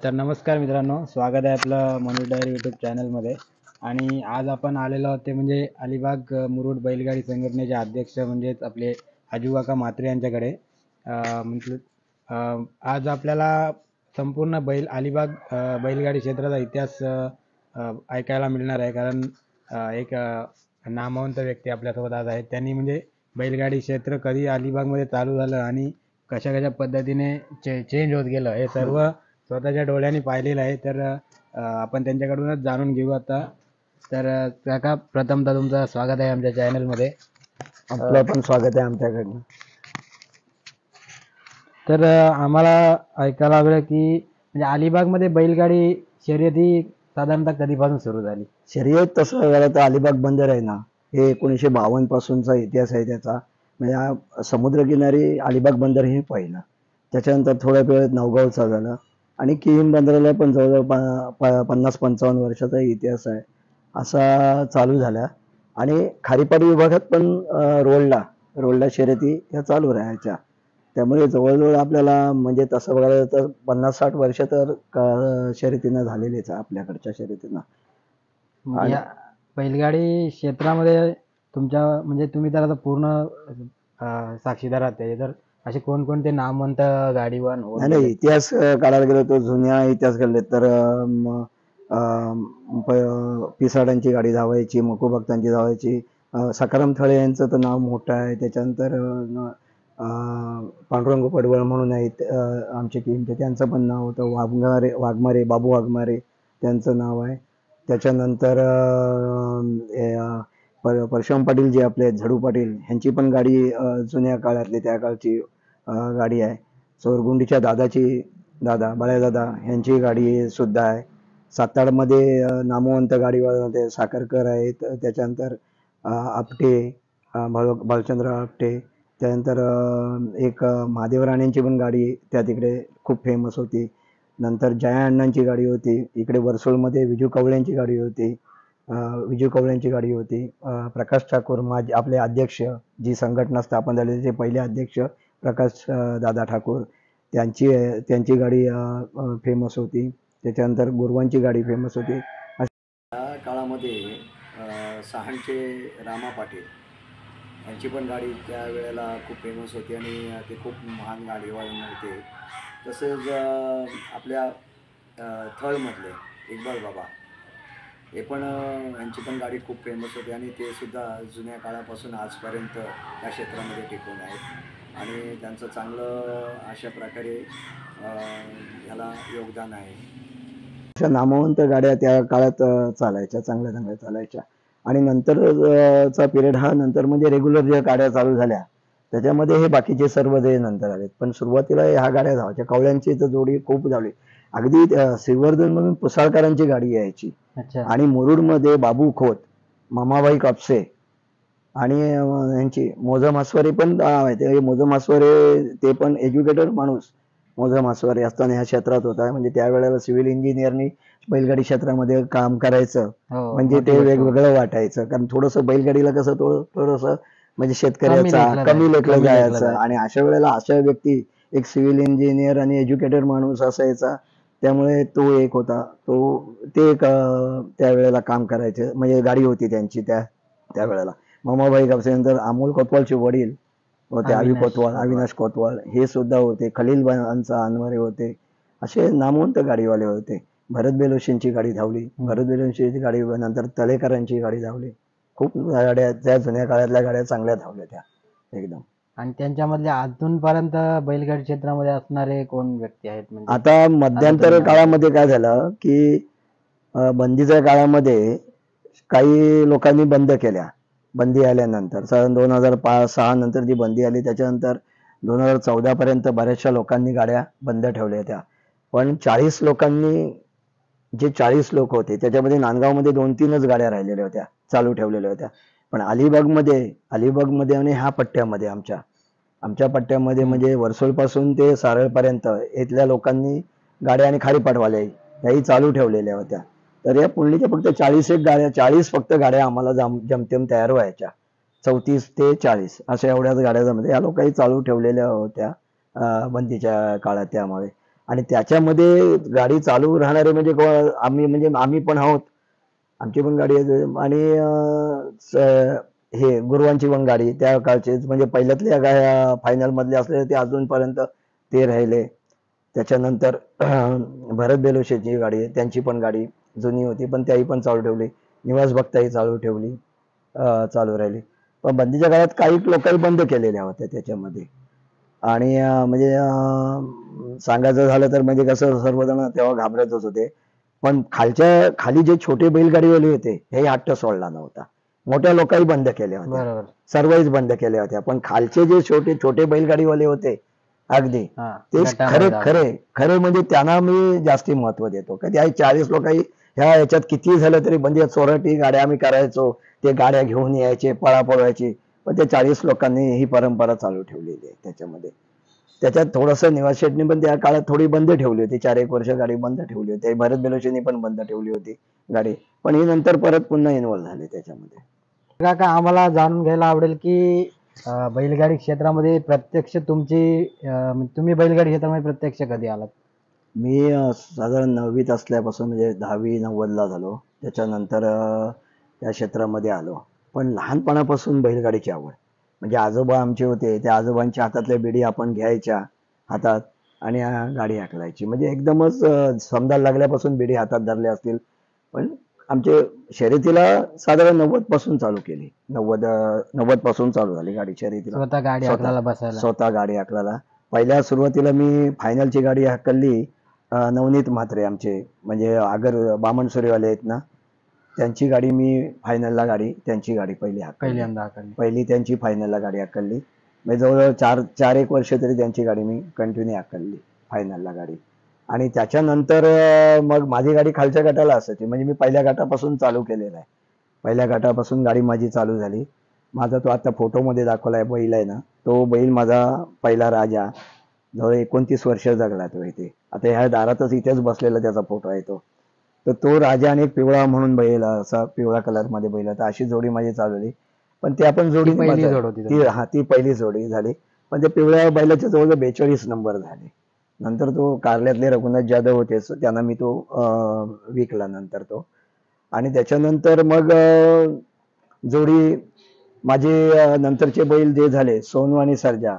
तर नमस्कार मित्रांनो, स्वागत आहे आपलं मनोज डायरी यूट्यूब चॅनलमध्ये. आणि आज आपण आलेलो आहोत ते म्हणजे अलिबाग मुरुड बैलगाडी संघटनेचे अध्यक्ष म्हणजेच आपले आजूकाका म्हात्रे यांच्याकडे. म्हटलं आज आपल्याला संपूर्ण अलिबाग बैलगाडी क्षेत्राचा इतिहास ऐकायला मिळणार आहे. कारण एक नामवंत व्यक्ती आपल्यासोबत आज आहेत. त्यांनी म्हणजे बैलगाडी क्षेत्र कधी अलिबागमध्ये चालू झालं आणि कशा कशा पद्धतीने चेंज होत गेलं हे सर्व स्वतःच्या डोळ्यांनी पाहिलेलं आहे. तर आपण त्यांच्याकडूनच जाणून घेऊ आता. तर काका, प्रथमतः तुमचं स्वागत आहे आमच्या चॅनलमध्ये. आपलं पण स्वागत आहे आमच्याकडनं. तर आम्हाला ऐकायला लागलं की म्हणजे अलिबागमध्ये बैलगाडी शर्यती साधारणतः कधीपासून सुरू झाली? शर्यत तसं झालं तर अलिबाग बंदर आहे ना, हे 1952 पासूनचा इतिहास आहे त्याचा. म्हणजे समुद्रकिनारी अलिबाग बंदर हे पहिलं. त्याच्यानंतर थोड्या वेळात नवगावचा झालं आणि किहीम बंदराला पण जवळजवळ 50-55 वर्षाचा इतिहास आहे असा चालू झाला. आणि खारीपाडी विभागात पण रोडला शर्यती ह्या चालू राहायच्या. त्यामुळे जवळजवळ आपल्याला म्हणजे तसं बघायला तर 50-60 वर्ष तर शर्यतीनं झालेलीच आहे आपल्याकडच्या शर्यतीनं. म्हणजे या बैलगाडी क्षेत्रामध्ये तुमच्या म्हणजे तुम्ही तर आता पूर्ण साक्षीदार आहात त्याचे. तर असे कोणकोणते नामवंत गाडीवान नाही, इतिहास काढायला गेलो तर जुन्या इतिहास काढले तर पिसाडांची गाडी धावायची, मकू भक्तांची धावायची. सखाराम थळे यांचं तर नाव मोठं आहे. त्याच्यानंतर पांडुरंग पडवळ म्हणून आहेत आमचे टीमचे, त्यांचं पण नाव होतं. वाघमारे बाबू वाघमारे त्यांचं नाव आहे. त्याच्यानंतर परशुराम पाटील जे आपले झडू पाटील ह्यांची पण गाडी जुन्या काळातली त्या काळची गाडी आहे. चोरगुंडीच्या दादा बाळ्यादादा ह्यांची गाडी सुद्धा आहे. सातारमध्ये नामवंत गाडीवाले साखरकर आहेत. त्याच्यानंतर आपटे, भालचंद्र आपटे. त्यानंतर एक महादेव राणेंची पण गाडी त्या तिकडे खूप फेमस होती. नंतर जया अण्णांची गाडी होती. इकडे वर्सोळमध्ये विजू कवळ्यांची गाडी होती. प्रकाश ठाकूर आपले अध्यक्ष, जी संघटना स्थापन झाली त्याचे पहिले अध्यक्ष प्रकाश दादा ठाकूर, त्यांची गाडी फेमस होती. त्याच्यानंतर गुरवांची गाडी फेमस होती. त्या काळामध्ये सहाणचे रामा पाटील यांची पण गाडी त्या वेळेला खूप फेमस होती आणि ते खूप महान गाडीवाले होते. तसेच आपल्या थळमधले इक्बाल बाबा हे पण यांची पण गाडी खूप फेमस होती आणि ते सुद्धा जुन्या काळापासून आजपर्यंत या क्षेत्रामध्ये टिकून आहेत आणि त्यांचं चांगलं अशा प्रकारे ह्याला योगदान आहे. अशा नामवंत गाड्या त्या काळात चालायच्या, चांगल्या चालायच्या. आणि नंतरचा पिरियड हा नंतर म्हणजे रेग्युलर ज्या गाड्या चालू झाल्या त्याच्यामध्ये हे बाकीचे सर्व जे नंतर आले. पण सुरुवातीला ह्या गाड्या धावायच्या. कवळ्यांची तर जोडी खूप धावली. अगदी श्रीवर्धन म्हणून पुसाळकरांची गाडी यायची. आणि मुरुडमध्ये बाबू खोत, मामाबाई कापसे आणि यांची मोजा मासवारे पण माहिती. मोजा मासवारे ते पण एज्युकेटेड माणूस. मोजा मासवारे असताना ह्या क्षेत्रात होता. म्हणजे त्यावेळेला सिव्हिल इंजिनियरनी बैलगाडी क्षेत्रामध्ये काम करायचं म्हणजे ते वेगवेगळं वाटायचं. कारण थोडंसं बैलगाडीला कसं थोडंसं म्हणजे शेतकऱ्याचा कमी लेखलं जायचं. आणि अशा वेळेला अशा व्यक्ती एक सिव्हिल इंजिनियर आणि एज्युकेटेड माणूस असायचा. त्यामुळे तो एक होता. ते एक त्यावेळेला काम करायचे. म्हणजे गाडी होती त्यांची त्यावेळेला. मामाबाई कापसेनंतर अमोल कोतवालचे वडील होते, अविनाश कोतवाल हे सुद्धा होते. खलील अनवरे होते. असे नामवंत गाडीवाले होते. भरत बेलोशींची गाडी धावली. भरत बेलोशींची गाडी नंतर तळेकरांची गाडी धावली. खूप गाड्या त्या जुन्या काळातल्या गाड्या चांगल्या धावल्या त्या एकदम. आणि त्यांच्यामधल्या अजूनपर्यंत बैलगाडी क्षेत्रामध्ये असणारे कोण व्यक्ती आहेत? म्हणजे आता मध्यंतर काळामध्ये काय झालं की बंदीच्या काळामध्ये काही लोकांनी बंद केल्या. बंदी आल्यानंतर साधारण 2005-06 नंतर जी बंदी आली त्याच्यानंतर 2014 पर्यंत बऱ्याचशा लोकांनी गाड्या बंद ठेवल्या होत्या. पण 40 लोकांनी, जे 40 लोक होते त्याच्यामध्ये नांदगावमध्ये 2-3च गाड्या राहिलेल्या होत्या, चालू ठेवलेल्या होत्या. पण अलिबागमध्ये आणि ह्या पट्ट्यामध्ये आमच्या पट्ट्यामध्ये म्हणजे वर्सोळपासून ते सारळपर्यंत इथल्या लोकांनी गाड्या आणि खारीपाटवाले याही चालू ठेवलेल्या होत्या. तर या पुंडलीच्या फक्त 40 फक्त गाड्या आम्हाला जमतेम तयार व्हायच्या. 34 ते 40 अशा एवढ्याच गाड्या जमल्या. या लोकांनी चालू ठेवलेल्या होत्या बंदीच्या काळात. त्यामुळे आणि त्याच्यामध्ये गाडी चालू राहणारे म्हणजे आम्ही पण आहोत, आमची पण गाडी आहे. आणि हे गुरुवांची पण गाडी त्या काळचे म्हणजे पहिल्यातल्या फायनल मधले असले ते अजूनपर्यंत ते राहिले. त्याच्यानंतर भरत बेलोशेची गाडी आहे, त्यांची पण गाडी जुनी होती पण त्याही पण चालू ठेवली. निवास भक्ताही चालू ठेवली, चालू राहिली. पण बंदीच्या काळात काही लोकांनी बंद केलेल्या होत्या त्याच्यामध्ये. आणि म्हणजे सांगायचं झालं तर म्हणजे कसं सर्वजण तेव्हा घाबरतच होते. पण खाली जे छोटे बैलगाडीवाले होते हे हट्ट सोडला नव्हता. मोठ्या लोकांनी बंद केल्या होत्या, बरोबर. सर्वच बंद केल्या होत्या. पण खालचे जे छोटे छोटे बैलगाडीवाले होते अगदी हा, ते गटामध्ये खरे म्हणजे त्यांना मी जास्ती महत्व देतो. कधी आई 40 लोकांनी ह्या याच्यात किती झालं तरी म्हणजे चोरटी गाड्या आम्ही करायचो, ते गाड्या घेऊन यायचे, पळापळ व्हायची. पण त्या 40 लोकांनी ही परंपरा चालू ठेवलेली आहे त्याच्यामध्ये. त्याच्यात थोडंसं निवास शेटणी पण त्या काळात थोडी बंद ठेवली होती, 4-1 वर्ष गाडी बंद ठेवली होती. भरत बेलोशेनी पण बंद ठेवली होती गाडी, पण ही नंतर परत पुन्हा इन्व्हॉल्व झाली त्याच्यामध्ये. काका आम्हाला जाणून घ्यायला आवडेल की बैलगाडी क्षेत्रामध्ये प्रत्यक्ष तुम्ही बैलगाडी क्षेत्रामध्ये प्रत्यक्ष कधी आलात? मी साधारण 9वीत असल्यापासून म्हणजे 10वी-9वीला झालो. त्याच्यानंतर त्या क्षेत्रामध्ये आलो. पण लहानपणापासून बैलगाडीची आवड म्हणजे आजोबा आमचे होते, त्या आजोबांच्या हातातल्या बिडी आपण घ्यायच्या हातात आणि गाडी हाकलायची. म्हणजे एकदमच समजायला लागल्यापासून बिडी हातात धरल्या असतील. पण आमचे शर्यतीला साधारण 90 पासून चालू केली. 90 पासून चालू झाली गाडी शर्यतीला. स्वतः गाडी हाकलायला बसायला? स्वतः गाडी हाकलायला. पहिल्या सुरुवातीला मी फायनलची गाडी हाकलली. नवनीत म्हात्रे आमचे म्हणजे आगर बामणसुरेवाले आहेत ना, त्यांची गाडी मी फायनलला त्यांची गाडी पहिल्यांदा हाकलली. पहिली त्यांची फायनलला गाडी हाकलली. म्हणजे जवळजवळ 4-1 वर्ष तरी त्यांची गाडी मी कंटिन्यू हाकलली फायनलला गाडी. आणि त्याच्यानंतर मग माझी गाडी खालच्या गटाला असायची. म्हणजे मी पहिल्या गटापासून चालू केलेला आहे. पहिल्या गटापासून गाडी माझी चालू झाली. माझा तो आता फोटोमध्ये दाखवलाय बैल आहे ना, तो बैल माझा पहिला राजा, जवळ 29 वर्ष जगला तो इथे. आता ह्या दारातच इथेच बसलेला त्याचा फोटो आहे तो. तर तो राजा आणि एक पिवळा म्हणून बैल, असा पिवळा कलर मध्ये बैल होता. अशी जोडी माझी चालवली. पण ती आपण जोडी पहिली जोड होती ती पहिली जोडी झाली. पण त्या पिवळ्या बैलाच्या जवळ 42 नंबर झाले. नंतर तो कारल्यातले रघुनाथ जाधव होते, त्यांना मी तो विकला नंतर तो. आणि त्याच्यानंतर मग जोडी माझे नंतरचे बैल जे झाले सोनू आणि सर्जा,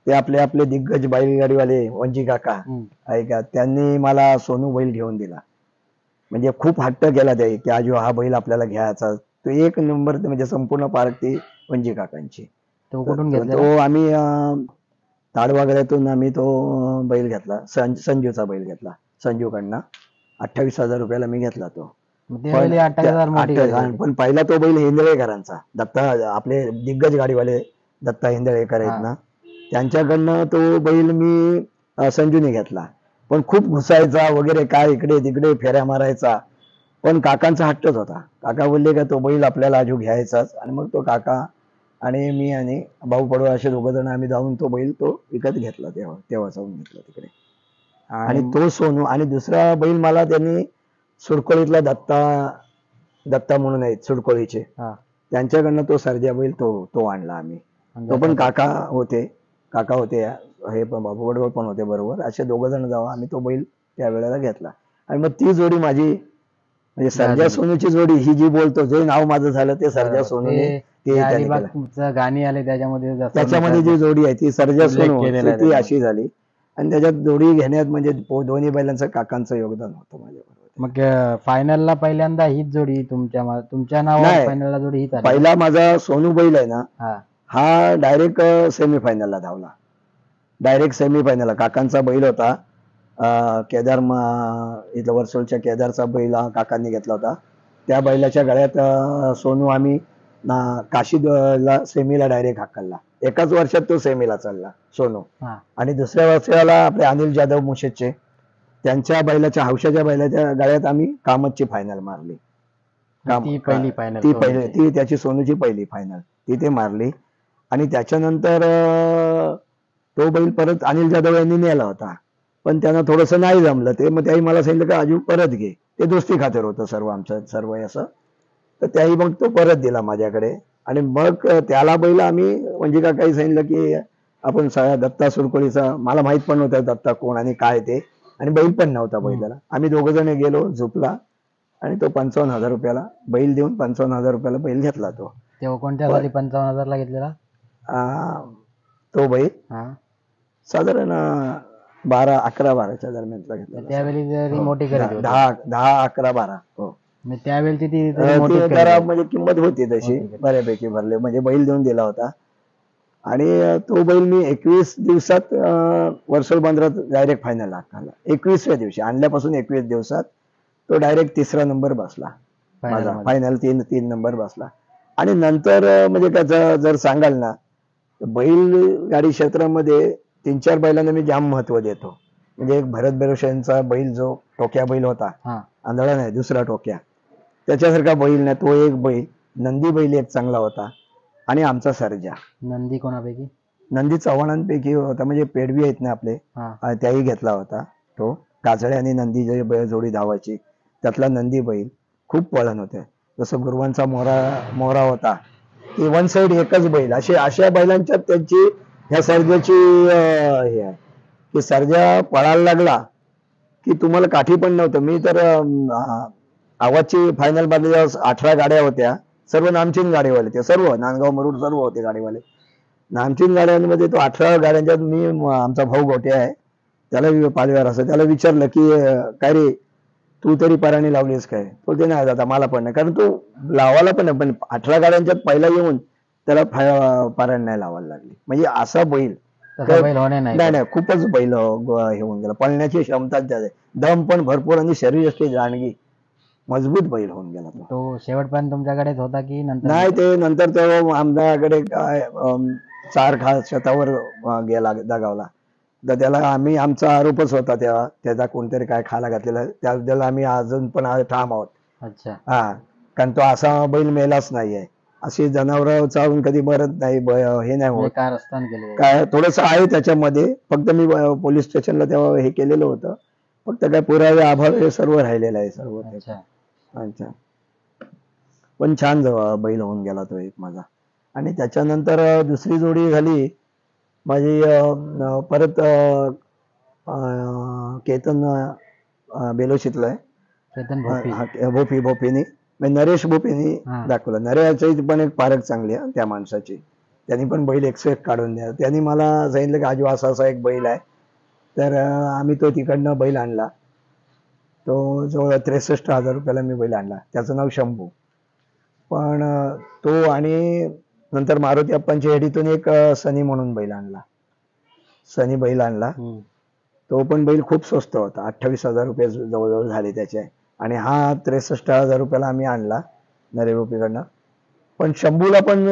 ते आपले दिग्गज बैलगाडीवाले वंजी काका आहे का, त्यांनी मला सोनू बैल घेऊन दिला. म्हणजे खूप हट्ट केला ते की आजू हा बैल आपल्याला घ्यायचा. तो 1 नंबर म्हणजे संपूर्ण पार्क ती वंजी काकांची. तो कुठून घेतला? तो आम्ही ताडवागऱ्यातून आम्ही तो बैल घेतला. संजूचा बैल घेतला संजूकडनं. 28,000 रुपयाला मी घेतला तो. पण पहिला तो बैल हेंदळेकरांचा, दत्ता आपले दिग्गज गाडीवाले दत्ता हेंदळेकर आहेत ना, त्यांच्याकडनं तो बैल मी संजूने घेतला. पण खूप घुसायचा वगैरे, काय इकडे तिकडे फेऱ्या मारायचा. पण काकांचा हट्टच होता. काका बोलले का तो बैल आपल्याला आजू घ्यायचाच. आणि मग तो काका आणि मी आणि भाऊ पडवा असे 2 जण आम्ही जाऊन तो बैल तो विकत घेतला. तेव्हा जाऊन घेतला तिकडे. आणि तो सोनू. आणि दुसरा बैल मला त्यांनी सुरकोळीतला दत्ता म्हणून आहेत सुरकोळीचे, त्यांच्याकडनं तो सर्जा बैल तो आणला आम्ही. तो पण काका होते हे पण बाबू वडवळ पण होते बरोबर. असे 2 जण जाऊ आम्ही तो बैल त्यावेळेला घेतला. आणि मग ती जोडी माझी म्हणजे सर्जा सोनूची जोडी, ही जी बोलतो जे नाव माझं झालं ते सर्जा सोनूने गाणी आले त्याच्यामध्ये जी जोडी आहे ती सर्जा सोनू ती अशी झाली. आणि त्याच्यात जोडी घेण्यात म्हणजे दोन्ही बैलांचं काकांचं योगदान होतं माझ्याबरोबर. मग फायनलला पहिल्यांदा हीच जोडी तुमच्या नावावर फायनलला जोडी हीच आली? पहिला माझा सोनू बैल आहे ना, हा डायरेक्ट सेमीफायनलला धावला. डायरेक्ट सेमीफायनलला काकांचा बैल होता. केदार इथं वर्सोलच्या केदारचा बैल काकांनी घेतला होता. त्या बैलाच्या गळ्यात सोनू आम्ही काशीला सेमीला डायरेक्ट हाकलला. एकाच वर्षात तो सेमीला चढला सोनू. आणि दुसऱ्या वर्षाला आपले अनिल जाधव मुशेदचे, त्यांच्या बैलाच्या हौशाच्या बैलाच्या गळ्यात आम्ही कामतची फायनल मारली. ती त्याची सोनूची पहिली फायनल ती ते मारली. आणि त्याच्यानंतर तो बैल परत अनिल जाधव यांनी नेला होता. पण त्यांना थोडंसं नाही जमलं ते. मग त्याही मला सांगितलं का आजू परत घे. ते दोस्ती खातर होतं सर्व आमचं सर्व असं. तर त्याही मग तो परत दिला माझ्याकडे. आणि मग त्याला बैल आम्ही म्हणजे का काही सांगितलं की आपण दत्ता सुरकोळीचा, मला माहित पण नव्हतं दत्ता कोण आणि काय ते. आणि बैल पण नव्हता बैलाला. आम्ही दोघ जण गेलो, झोपला आणि तो 55,000 रुपयाला बैल देऊन 55,000 रुपयाला बैल घेतला तो. तेव्हा कोणत्या साली 55,000 ला घेतलेला? तो बैल हा, साधारण 12-11-12च्या दरम्यानचा घेतला. त्यावेळी जरी मोठी खरेदी होती. 10-11-12. हो. म्हणजे त्यावेळी ती तरी मोठी ती खरेदी जरा होती. म्हणजे किंमत होती तशी, बऱ्यापैकी भरले म्हणजे बैल देऊन दिला होता. आणि तो बैल मी 21 दिवसात वर्सोल बंदरात डायरेक्ट फायनल आला. 21व्या दिवशी आणल्यापासून 21 दिवसात तो डायरेक्ट 3रा नंबर बसला माझा. मध्ये. फायनल 3 नंबर बसला. आणि नंतर म्हणजे त्याचं जर सांगाल ना, तर बैलगाडी क्षेत्रामध्ये 3-4 बैलांना मी जाम महत्व देतो. म्हणजे एक भरत बेरोशेंचा बैल जो टोक्या बैल होता, हा, आंधळा नाही दुसरा टोक्या, त्याच्यासारखा बैल नाही तो एक बैल. नंदी बैल एक चांगला होता. आणि आमचा सर्जा. नंदी कोणापैकी? नंदी चव्हाणांपैकी होता, म्हणजे पेडवी आहेत ना आपले, हा, त्याही घेतला होता तो. काजळे आणि नंदी जे जोडी धावायची त्यातला नंदी बैल खूप वळण होते. जसं गुरुवांचा मोहरा होता, की वन साइड एकच बैल. अशा बैलांच्यात त्यांची ह्या सर्जाची हे आहे की सर्जा पळायला लागला की तुम्हाला काठी पण नव्हतं. मी तर आवाजची फायनल मध्ये 18 गाड्या होत्या, सर्व नामचीन गाडीवाले, ते सर्व नांदगाव मुरुड सर्व होते गाडीवाले. नामचीन गाड्यांमध्ये तो 18 गाड्यांच्यात मी, आमचा भाऊ गोटे आहे, त्याला पालव्यावर असं, त्याला विचारलं की काय रे तू तरी पराणी लावलीस काय? तो ते नाही दादा मला पण नाही, कारण तो लावायला पण नाही, पण 18 गाड्यांच्यात पहिला येऊन त्याला पारायण नाही लावायला लागली. म्हणजे असा बैल तसा बैल होणे नाही. नाही, खूपच बैल हे होऊन गेला. पळण्याची क्षमता त्याचे, दम पण भरपूर आणि शरीर असते जाणगी, मजबूत बैल होऊन गेला तो. तो शेवटपर्यंत तुमच्याकडेच होता की नंतर? नाही, ते नंतर तेव्हा आमच्याकडे काय 4 शेतावर गेला दगावला. तर त्याला आमचा आरोपच होता तेव्हा, त्याचा कोणतरी काय खायला घातलेला, त्याबद्दल आम्ही अजून पण ठाम आहोत. अच्छा. हा, कारण तो असा बैल मेलाच नाहीये. अशी जनावर चावून कधी मरत नाही, हे नाही होत. कारस्थान केले काय थोडस आहे त्याच्यामध्ये, फक्त मी पोलीस स्टेशनला तेव्हा हे केलेलं होतं. फक्त काय पुरावे अभाव हे सर्व राहिलेलं आहे सर्व. अच्छा. अच्छा. पण छान बैल होऊन गेला तो एक माझा. आणि त्याच्यानंतर दुसरी जोडी झाली माझी परत केतन बेलोशीतला आहे. चेतन भोपी. भोपीनी नरेश भोपीनी हा. दाखवलं. नरेशची पण एक पारख चांगली आहे त्या माणसाची. त्यांनी पण बैल 101 काढून द्या. त्यांनी मला सांगितलं की आजू असा एक बैल आहे. तर आम्ही तो तिकडनं बैल आणला. तो जवळ 63,000 रुपयाला मी बैल आणला. त्याचं नाव शंभू. पण तो आणि नंतर मारुती अप्पांच्या हेडीतून एक सनी म्हणून बैल आणला. सनी बैल आणला. तो पण बैल खूप स्वस्त होता. 28,000 रुपये जवळजवळ झाले त्याचे. आणि हा 63,000 रुपयाला आम्ही आणला नरेगोपीकडनं. पण शंभूला पण,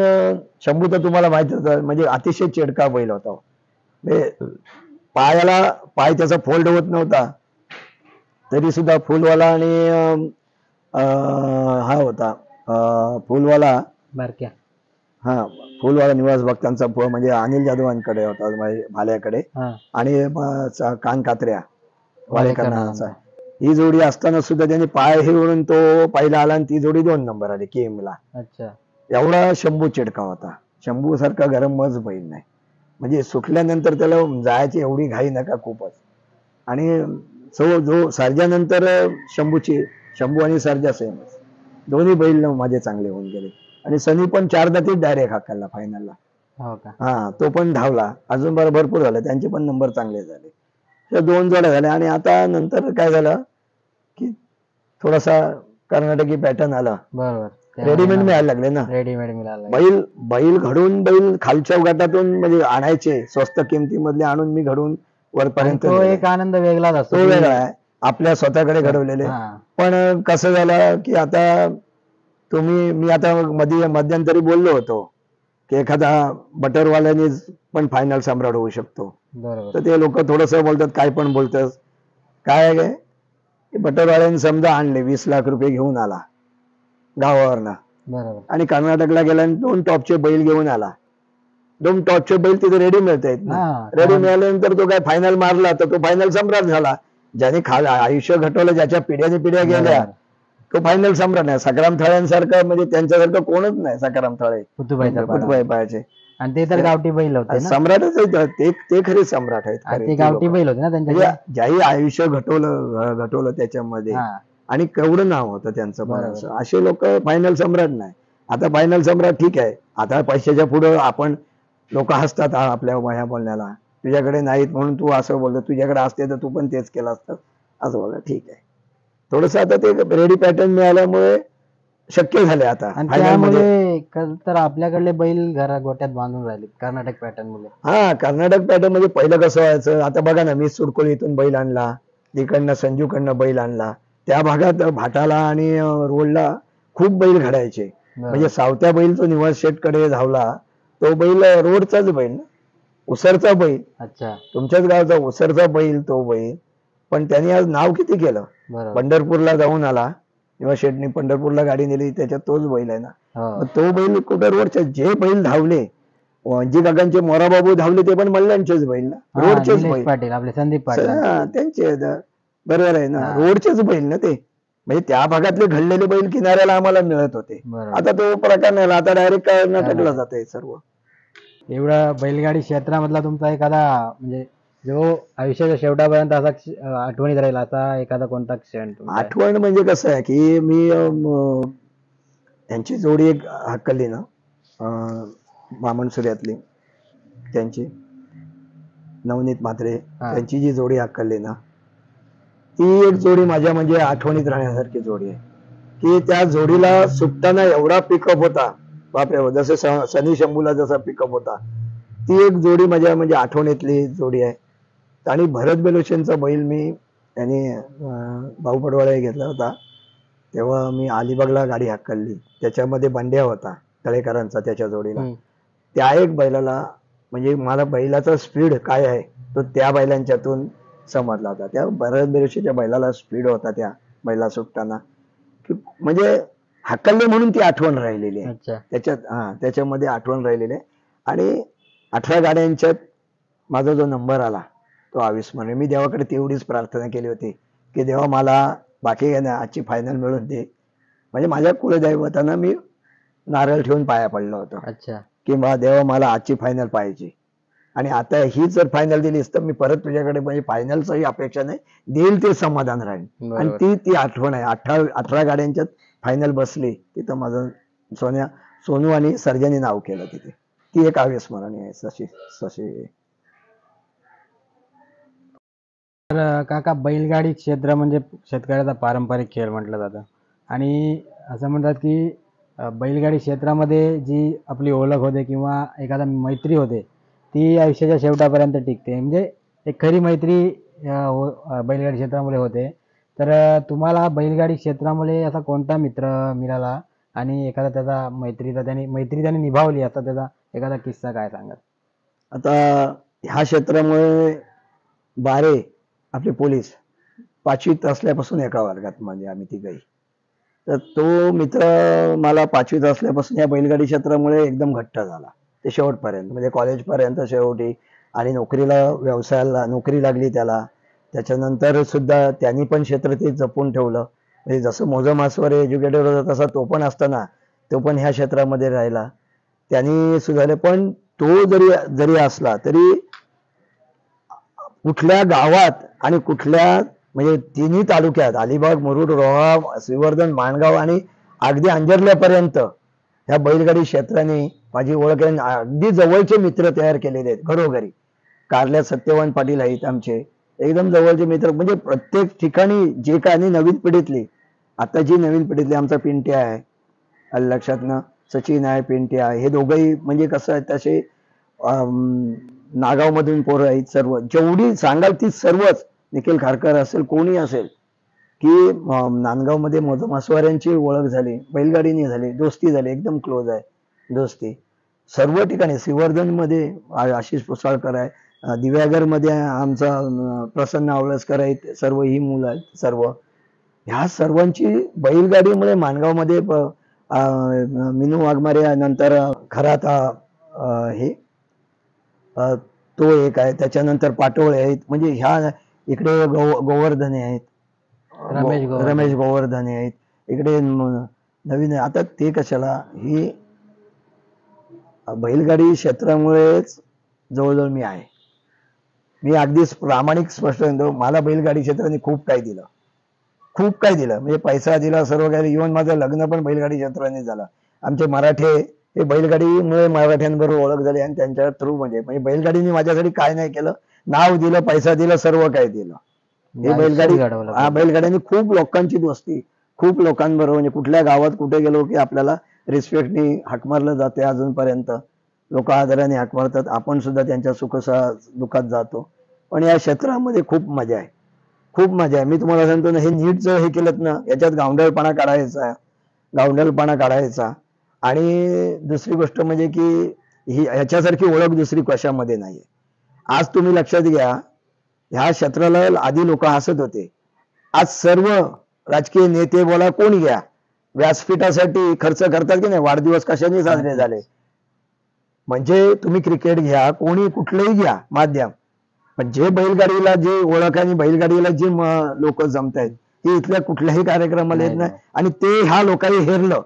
शंभू तर तुम्हाला माहिती होतं, म्हणजे अतिशय चिडका बैल होता. पाय त्याचा फोल्ड होत नव्हता तरी सुद्धा फुलवाला. आणि हा होता फुलवाला बारक्या. हा, फुलवाला निवास भक्तांचा म्हणजे अनिल जाधवांकडे होता, भाल्याकडे. आणि कान कात्र्या वालेकर नावाचा. ही जोडी असताना सुद्धा त्यांनी पाय हे म्हणून तो पहिला आला आणि ती जोडी 2 नंबर आली केएमला. अच्छा. एवढा शंभू चिडका होता. शंभू सारखा गरम मज बैल नाही. म्हणजे सुटल्यानंतर त्याला जायची एवढी घाई नका खूपच. आणि जो सर्जानंतर शंभू आणि सर्जा सेमच, दोन्ही बैल माझे चांगले होऊन गेले. आणि सनी पण 4 दातीत डायरेक्ट हाकलला फायनलला. हो का? हा, तो पण धावला. अजून भरपूर झालं, त्यांचे पण नंबर चांगले झाले. त्या 2 जोड्या झाल्या. आणि आता नंतर काय झालं की थोडासा कर्नाटकी पॅटर्न आला. बरोबर. रेडीमेड मिळायला लागले ना. रेडीमेड मिळाला. बैल घडून बैल खालच्या गटातून म्हणजे आणायचे, स्वस्त किमतीमधले आणून मी घडून वरपर्यंत. तो एक आनंद वेगळाच असतो. तो वेगळा आहे, आपल्या स्वतःकडे घडवलेले. पण कसं झालं की आता मी आता मध्यंतरी बोललो होतो की एखादा बटरवाल्याने पण फायनल सम्राट होऊ शकतो. तर ते लोक थोडस बोलतात, काय पण बोलतात. काय आहे की बटरवाल्याने समजा आणले 20 लाख रुपये घेऊन आला गावावरनं, बरोबर, आणि कर्नाटकला गेला आणि 2 टॉपचे बैल घेऊन आला. 2 टॉपचे बैल तिथे रेडी मिळतायत ना. रेडी मिळाल्यानंतर तो काय फायनल मारला तर तो फायनल सम्राट झाला. ज्याने आयुष्य घटवलं, ज्याच्या पिढ्याने पिढ्या गेल्या, तो फायनल सम्राट नाही. सकाराम थळ्यांसारखं म्हणजे त्यांच्यासारखं कोणच नाही. सकाराम थळे, कुतुबाई पायाचे. आणि ते तर गावठी बैल होते ना, सम्राटच आहेत ते खरे सम्राट आहेत आणि खरे ते ते गावठी लोकं. बैल होते ना म्हणजे त्यांच्या. ज्याही आयुष्य घटवलं त्याच्यामध्ये हा आणि केवढं नाव होतं त्यांचं पण बरोबर. असं. असे लोक फायनल सम्राट नाही. आता फायनल सम्राट ठीक आहे, आता पैशाच्या पुढं आपण लोक हसतात आपल्या वया बोलण्याला, तुझ्याकडे नाहीत म्हणून तू असं बोलतो, तुझ्याकडे असते तर तू पण तेच केलं असतं असं बोललं. ठीक आहे, थोडस आता ते रेडी पॅटर्न मिळाल्यामुळे शक्य झाले आता आणि फायनल मध्ये. त्यामुळे तर आपल्याकडले बैल घरा गोट्यात बांधून राहिले कर्नाटक पॅटर्न मुळे. हा, कर्नाटक पॅटर्न म्हणजे पहिलं कसं व्हायचं, आता बघा ना, मी सुरकोली इथून बैल आणला, तिकडनं संजूकडनं बैल आणला, त्या भागात भाटाला आणि रोडला खूप बैल घडायचे. म्हणजे सावत्या बैल तो निवास शेटकडे धावला, तो बैल रोडचाच बैल ना, उसरचा बैल, अच्छा तुमच्याच गावचा उसरचा बैल तो बैल. पण त्यांनी आज नाव किती केलं, बरोबर. पंढरपूरला जाऊन आला, निवास शेटनी पंढरपूरला गाडी नेली, त्याच्यात तोच बैल आहे ना. हो. मग तो बैल कुठं रोडच्या, जे बैल धावले जी काकांचे मोराबाबू धावले ते पण मल्ल्यांचेच बैल ना, हा, रोडचेच निलेश बैल. पाटील आपले संदीप पाटील. हा, त्यांचे आहेत. बरोबर आहे ना, हा. रोडचेच बैल ना ते. म्हणजे त्या भागातले घडलेले बैल किनाऱ्याला आम्हाला मिळत होते. बरोबर. आता तो प्रकार नाही, आता डायरेक्ट कर्नाटकला कर्नाटक. जात आहे सर्व. एवढा बैलगाडी क्षेत्रामधला तुमचा एखादा म्हणजे जो आयुष्याच्या शेवटापर्यंत असा आठवणीत राहील असा एखादा कोणता क्षण तुमचा? आठवण म्हणजे कसं आहे की मी त्यांची जोडी एक हाकलली ना, मामनसुऱ्यातली त्यांची नवनीत म्हात्रे, हा. त्यांची जी जोडी हाकलली ना, ती एक जोडी माझ्या म्हणजे आठवणीत राहण्यासारखी जोडी आहे. की त्या जोडीला सुटताना एवढा पिकअप होता, बापरे, जसं सनी शंभूला जसा पिकअप होता, ती एक जोडी माझ्या म्हणजे आठवणीतली जोडी आहे. आणि भरत बेलोशेंचा बैल मी त्यांनी भाऊ पडवाळे घेतला होता, तेव्हा मी अलिबागला गाडी हाकलली, त्याच्यामध्ये बंड्या होता तळेकरांचा त्याच्या जोडीला. त्या एक बैलाला म्हणजे मला बैलाचा स्पीड काय आहे तो त्या बैलांच्यातून समजला होता. त्या भरत बेलोशेच्या बैलाला स्पीड होता त्या बैला सुटताना, की म्हणजे हाकलले म्हणून ती आठवण राहिलेली आहे अच्छा त्याच्यामध्ये आठवण राहिलेली आहे. आणि 18 गाड्यांच्यात माझा जो नंबर आला तो अविस्मरणीय. मी देवाकडे तेवढीच प्रार्थना केली होती की देवा मला बाकी काय नाही, आजची फायनल मिळून दे. म्हणजे माझ्या कुलदैवतानं मी नारळ ठेवून पाया पडलो होतो. अच्छा की देवा मला आजची फायनल पाहिजे, आणि आता ही जर फायनल दिलीस तर मी परत तुझ्याकडे म्हणजे फायनलची अपेक्षा नाही, देईल ते समाधान राहील. आणि बरोबर. ती आठवण आहे. 18 गाड्यांच्यात फायनल बसली, तिथं माझं सोनू आणि सर्जानी नाव केलं तिथे. ती एक अविस्मरणीय आहे तशी. तर काका, बैलगाडी क्षेत्र म्हणजे शेतकऱ्याचा पारंपरिक खेळ म्हटलं जातं, आणि असं म्हणतात की बैलगाडी क्षेत्रामध्ये जी आपली ओळख होते किंवा एखादा मैत्री होते ती आयुष्याच्या शेवटापर्यंत टिकते. म्हणजे एक खरी मैत्री बैलगाडी क्षेत्रामुळे होते. तर तुम्हाला बैलगाडी क्षेत्रामुळे असा कोणता मित्र मिळाला आणि एखादा त्याचा मैत्री त्याने निभावली असा त्याचा एखादा किस्सा काय सांगाल? आता ह्या क्षेत्रामुळे बारे आपले पोलीस 5वीत असल्यापासून एका वर्गात म्हणजे आम्ही तिघही. तर तो मित्र मला 5वीत असल्यापासून या बैलगाडी क्षेत्रामुळे एकदम घट्ट झाला, ते शेवटपर्यंत म्हणजे कॉलेजपर्यंत शेवटी. आणि व्यवसायाला नोकरी लागली त्याला. त्याच्यानंतर सुद्धा त्यांनी पण क्षेत्र ते जपून ठेवलं. म्हणजे जसं मोजमासवर एज्युकेटेड होता तसा तो पण असताना तो पण ह्या क्षेत्रामध्ये राहिला. त्यांनी सुधारले. पण तो जरी असला तरी कुठल्या गावात आणि कुठल्या म्हणजे तिन्ही तालुक्यात अलिबाग, मुरुड, रोहा, श्रीवर्धन, माणगाव आणि अगदी अंजर्ल्यापर्यंत ह्या बैलगाडी क्षेत्राने माझी ओळख आहे. अगदी जवळचे मित्र तयार केलेले आहेत घरोघरी. कारल्यात सत्यवान पाटील आहेत आमचे एकदम जवळचे मित्र. म्हणजे प्रत्येक ठिकाणी जे काय, आणि नवीन पिढीतली आता जी नवीन पिढीतली आमचा पिंट्या आहे लक्षात ना, सचिन आहे, पिंट्या आहे, हे दोघंही म्हणजे कसं आहे तसे नागाव मधून पोरं आहेत सर्व. जेवढी सांगाल ती सर्वच, निखिल खारकर असेल कोणी असेल, की नांदगाव मध्ये मोजमासवाऱ्यांची ओळख झाली, बैलगाडीने झाली, दोस्ती झाली, एकदम क्लोज आहे दोस्ती. सर्व ठिकाणी श्रीवर्धन मध्ये आशिष पुसाळकर आहे, दिव्यागर मध्ये आमचा प्रसन्न आवळसकर आहेत, सर्व ही मुलं आहेत सर्व. ह्या सर्वांची बैलगाडीमुळे माणगावमध्ये मिनू वाघमारे, नंतर खराता हे तो एक आहे, त्याच्यानंतर पाटोळे आहेत. म्हणजे ह्या इकडे गोवर्धने आहेत, रमेश गोवर्धने आहेत इकडे नवीन आहे. आता ते कशाला, ही बैलगाडी क्षेत्रामुळेच जवळजवळ मी आहे. मी अगदीच प्रामाणिक स्पष्ट म्हणतो, मला बैलगाडी क्षेत्राने खूप काही दिलं, खूप काही दिलं. म्हणजे पैसा दिला, सर्व काही. इव्हन माझं लग्न पण बैलगाडी क्षेत्राने झालं. आमचे मराठे हे बैलगाडीमुळे मराठ्यांबरोबर ओळख झाली आणि त्यांच्या थ्रू म्हणजे बैलगाडीने माझ्यासाठी काय नाही केलं, नाव दिलं, पैसा दिलं, सर्व काही दिलं. हे बैलगाडी, हा, बैलगाड्यांनी खूप लोकांची दोस्ती, खूप लोकांबरोबर म्हणजे कुठल्या गावात कुठे गेलो की आपल्याला रिस्पेक्टनी हाक मारलं जाते. अजूनपर्यंत लोक आदराने हाक मारतात. आपण सुद्धा त्यांच्या दुःखात जातो. पण या क्षेत्रामध्ये खूप मजा आहे, खूप मजा आहे. मी तुम्हाला सांगतो ना, हे नीट जर हे केलं ना, याच्यात गावंढळपणा काढायचा. आणि दुसरी गोष्ट म्हणजे की ही ह्याच्यासारखी ओळख दुसरी कशामध्ये नाहीये. आज तुम्ही लक्षात घ्या, ह्या क्षेत्राला आधी लोक हसत होते. आज सर्व राजकीय नेते बोला, कोणी घ्या, व्यासपीठासाठी खर्च करतात की नाही. वाढदिवस कशाने साजरे झाले, म्हणजे तुम्ही क्रिकेट घ्या, कोणी कुठलंही घ्या माध्यम, पण जे बैलगाडीला जे ओळख आणि बैलगाडीला जे लोक जमतायत, हे इथल्या कुठल्याही कार्यक्रमाला येत नाही. आणि ते ह्या लोकांनी हेरलं,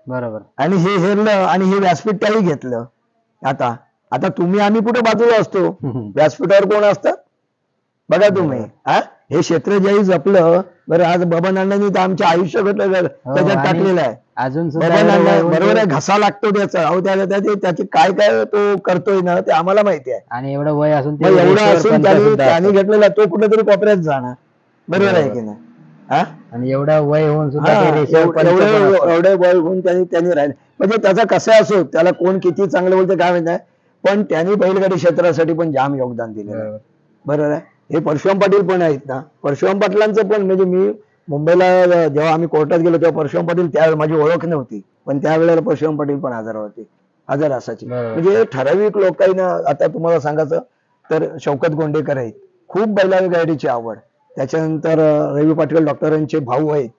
बरोबर, आणि हे हेरलं आणि हे व्यासपीठ त्याही घेतलं. आता आता तुम्ही आम्ही कुठे बाजूला असतो, व्यासपीठावर कोण असतात बघा तुम्ही. हा, हे क्षेत्र ज्याही जपलं, बरं, आज बबन अण्णांनी तर आमचं आयुष्य त्याच्यात टाकलेलं आहे. अजून बबन अण्णा बरोबर आहे, घसा लागतो त्याचा. अहो, त्याची काय काय तो करतोय ना, ते आम्हाला माहिती आहे. आणि एवढं वय असून त्यांनी घेतलेला, तो कुठेतरी कोपऱ्यात जाणार, बरोबर आहे की नाही. हा, आणि एवढं वय होऊन सुद्धा एवढं वय होऊन त्यांनी राहिले. म्हणजे त्याचा कसं असो, त्याला कोण किती चांगलं बोलते काय माहिती आहे, पण त्यांनी बैलगाडी क्षेत्रासाठी पण जाम योगदान दिलं, बरोबर आहे. हे परशुराम पाटील पण आहेत ना, परशुराम पाटलांचं पण, म्हणजे मी मुंबईला जेव्हा आम्ही कोर्टात गेलो तेव्हा परशुराम पाटील, त्यावेळेला माझी ओळख नव्हती, पण त्यावेळेला परशुराम पाटील पण हजर असायचे. म्हणजे ठराविक लोकांना, आता तुम्हाला सांगायचं तर शौकत गोंडेकर आहेत, खूप बैलगाडीची आवड. त्याच्यानंतर रवी पाटील डॉक्टरांचे भाऊ आहेत.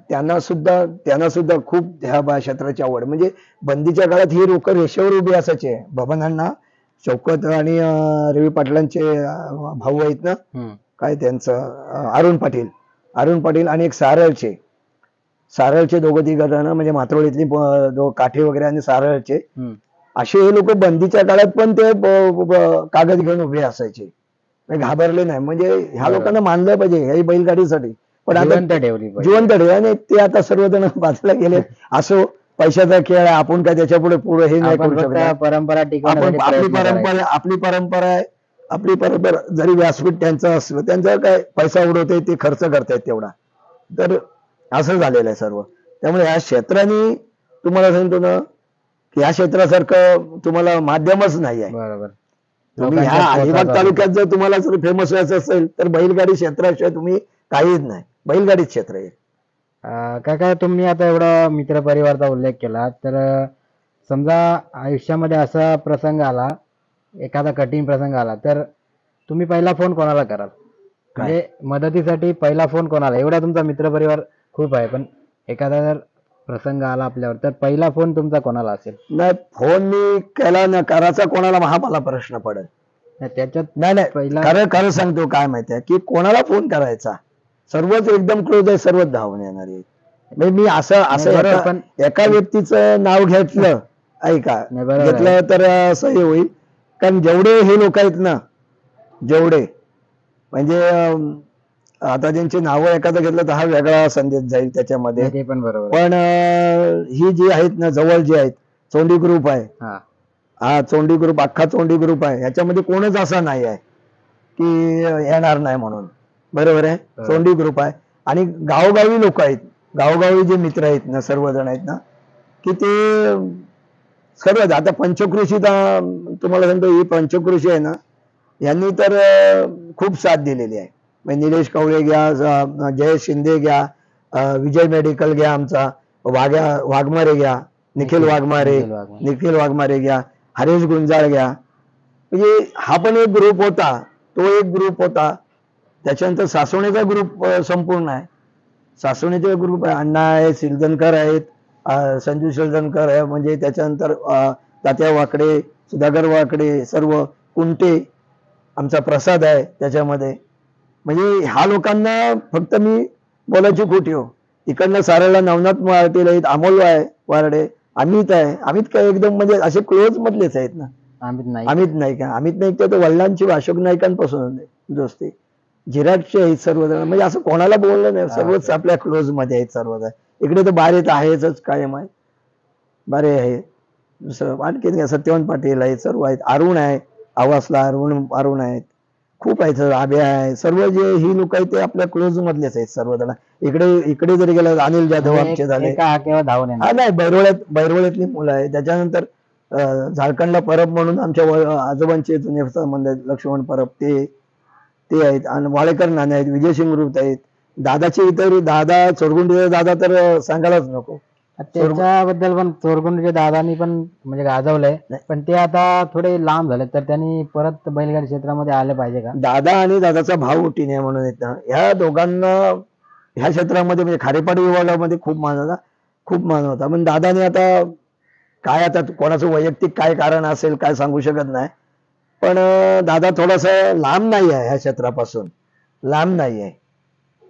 त्यांना सुद्धा खूप ह्या क्षेत्राची आवड. म्हणजे बंदीच्या काळात ही लोक रेषेवर उभी असायचे. बबनांना शौकत आणि रवी पाटलांचे भाऊ आहेत ना, काय त्यांचं अरुण पाटील आणि एक सारळचे दोघं तिघ जण, म्हणजे माथरोळीतली काठे वगैरे आणि सारळचे, असे हे लोक बंदीच्या काळात पण ते कागद घेऊन उभे असायचे, घाबरले नाही. म्हणजे ह्या लोकांना मानलं पाहिजे ह्या बैलगाडीसाठी. पण आता जिवंत ठेवली आणि ते आता सर्वजण बाजूला गेले. असो, पैशाचा खेळ आहे, आपण काय त्याच्या पुढे हे नाही करू शकत. परंपरा आपली परंपरा जरी व्यासपीठ त्यांचं असलं, त्यांचा काय पैसा उडवते, ते खर्च करतायत तेवढा. तर असं झालेलं आहे सर्व. त्यामुळे या क्षेत्राने तुम्हाला सांगतो ना, की या क्षेत्रासारखं तुम्हाला माध्यमच नाही आहे. बरोबर. तुम्ही ह्या अलिबाग तालुक्यात जर तुम्हाला फेमस व्हायचं असेल तर बैलगाडी क्षेत्राशिवाय तुम्ही काहीच नाही, बैलगाडी क्षेत्र आहे. काय तुम्ही आता एवढा मित्रपरिवाराचा उल्लेख केला, तर समजा आयुष्यामध्ये असा प्रसंग आला, एखादा कठीण प्रसंग आला, तर तुम्ही पहिला फोन कोणाला कराल? म्हणजे मदतीसाठी पहिला फोन कोणाला? एवढा तुमचा मित्रपरिवार खूप आहे, पण एखादा जर प्रसंग आला आपल्यावर, तर पहिला फोन तुमचा कोणाला असेल? नाही, फोन मी केला न करायचा कोणाला, हा मला प्रश्न पडेल. त्याच्यात नाही पहिला खरं सांगतो, काय माहितीये की कोणाला फोन करायचा, सर्वच एकदम क्लोज आहे, सर्वच धावून येणार आहे. मी असं एका व्यक्तीचं नाव घेतलं, ऐका, घेतलं तर असं हे होईल. कारण जेवढे हे लोक आहेत ना, जेवढे म्हणजे आता ज्यांची नावं एखादं घेतलं तर हा वेगळा संदेश जाईल त्याच्यामध्ये. पण ही जी आहेत ना, जवळ जे आहेत, चोंडी ग्रुप आहे, हा चोंडी ग्रुप, अख्खा चोंडी ग्रुप आहे, ह्याच्यामध्ये कोणच असा नाही आहे की येणार नाही म्हणून, बरोबर आहे. चोंडी ग्रुप आहे आणि गावोगावी लोक आहेत, गावोगावी जे मित्र आहेत ना, सर्वजण आहेत ना, की ते सर्व. आता पंचकृषी तुम्हाला सांगतो, ही पंचकृषी आहे ना, यांनी तर खूप साथ दिलेली आहे. निलेश कवळे घ्या, जयेश शिंदे घ्या, विजय मेडिकल घ्या, आमचा वाघमारे घ्या, निखिल वाघमारे घ्या, हरेश गुंजाळ घ्या. म्हणजे हा पण एक ग्रुप होता, तो एक ग्रुप होता. त्याच्यानंतर सासवणीचा ग्रुप संपूर्ण आहे. सासवणीचा ग्रुप आहे, अण्णा आहे, सिलदनकर आहेत, संजू सिलदनकर आहे, म्हणजे त्याच्यानंतर तात्या वाकडे, सुधाकर वाकडे, सर्व कुंटे, आमचा प्रसाद आहे त्याच्यामध्ये. म्हणजे ह्या लोकांना फक्त मी बोलायची खोटी हो. इकडनं सारायला नवनाथ पाटील आहेत, अमोल आहे वारडे, अमित आहे. अमित काय एकदम म्हणजे असे क्लोज मधलेच आहेत ना. अमित नाही. अमित नाईक तर वडिलांची अशोक नाईकांपासून दोस्ती. जिराटचे आहेत सर्वजण, म्हणजे असं कोणाला बोललं नाही, सर्वच आपल्या क्लोज मध्ये आहेत सर्वजण. इकडे तर बारेत आहेच कायम आहे, बारे आहे. दुसरं आणखी काय, सत्यवंत पाटील आहेत, सर्व आहेत. अरुण आहे, आवासला अरुण आहेत, खूप आहेत. आभ्या आहे, सर्व जे ही लोक आहेत ते आपल्या क्लोज मधलेच आहेत सर्वजण. इकडे जरी गेलं अनिल जाधव आमचे झाले, केव्हा धावून येणार. हा नाही, बैरोळ्यातली मुलं आहे. त्याच्यानंतर झारखंडला परब म्हणून आमच्या आजोबांचे जुने संबंध आहेत, लक्ष्मण परब ते आहेत. आणि वाळेकर नाणे आहेत, विजयसिंग रूत आहेत. दादाचे इतर दादा चोरगुंडीचे दादा तर सांगायलाच नको. त्याच्याबद्दल पण चोरगुंडीच्या दादानी पण म्हणजे गाजवलंय, पण ते आता थोडे लांब झाले, तर त्यांनी परत बैलगाडी क्षेत्रामध्ये आले पाहिजे का. दादा आणि दादाचा भाऊ टिने म्हणून आहेत ना, ह्या दोघांना ह्या क्षेत्रामध्ये म्हणजे खारेपाटी विभागामध्ये खूप मान होता. पण दादाने आता काय, आता कोणाचं वैयक्तिक काय कारण असेल काय सांगू शकत नाही, पण दादा थोडासा लांब नाही आहे ह्या क्षेत्रापासून, लांब नाही आहे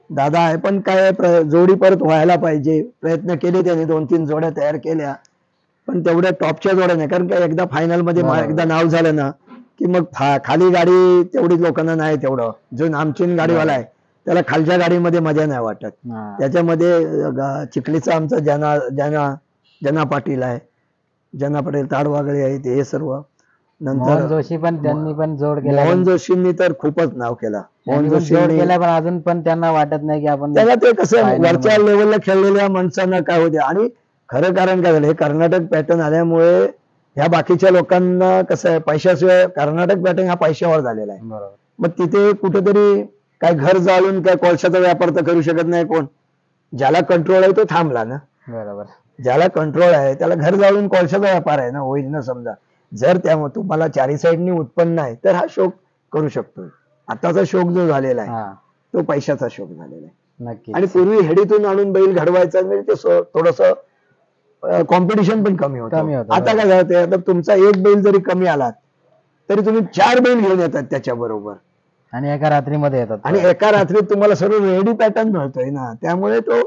दादा आहे. पण काय जोडी परत व्हायला पाहिजे, प्रयत्न केले त्याने, 2-3 जोड्या तयार केल्या, पण तेवढ्या टॉपच्या जोड्या नाही. कारण काय, एकदा फायनल मध्ये एकदा नाव झालं ना की मग खाली गाडी तेवढी लोकांना नाही, तेवढं जो नामचीन गाडीवाला आहे त्याला खालच्या गाडीमध्ये मजा नाही वाटत. त्याच्यामध्ये चिखलीचा आमचा जना पाटील आहे, जना पाटील, ताडवागळे आहेत, हे सर्व. मोहन जोशी पण त्यांनी पण जोड केला. मोहन जोशींनी तर खूपच नाव केलं. मोहन जोशी जोड केला, पण अजून पण त्यांना वाटत नाही की आपण त्याला ते कसं वरच्या लेवलला खेळलेल्या माणसांना काय होते. आणि खरं कारण काय झालं, हे कर्नाटक पॅटर्न आल्यामुळे ह्या बाकीच्या लोकांना कसं आहे, पैशाशिवाय कर्नाटक पॅटर्न हा पैशावर झालेला आहे. बरोबर. मग तिथे कुठेतरी काय घर जाळून काय कोळशाचा व्यापार तर करू शकत नाही कोण. ज्याला कंट्रोल आहे तो थांबला ना. बरोबर. ज्याला कंट्रोल आहे त्याला घर जाळून कोळशाचा व्यापार आहे ना, होईल ना. समजा जर त्यामुळे तुम्हाला चारी साईडनी उत्पन्न आहे तर हा शोक करू शकतो. आताचा शोक जो झालेला आहे तो पैशाचा शोक झालेला आहे. नक्की. आणि पूर्वी हेडीतून आणून बैल घडवायचा, म्हणजे ते थोडस कॉम्पिटिशन पण कमी होतं. आता काय झालं, आता तुमचा एक बैल जरी कमी आला तरी तुम्ही 4 बैल घेऊन येतात त्याच्या बरोबर, आणि एका रात्रीमध्ये येतात, आणि एका रात्रीत तुम्हाला सर्व रेडी पॅटर्न मिळतोय ना. त्यामुळे तो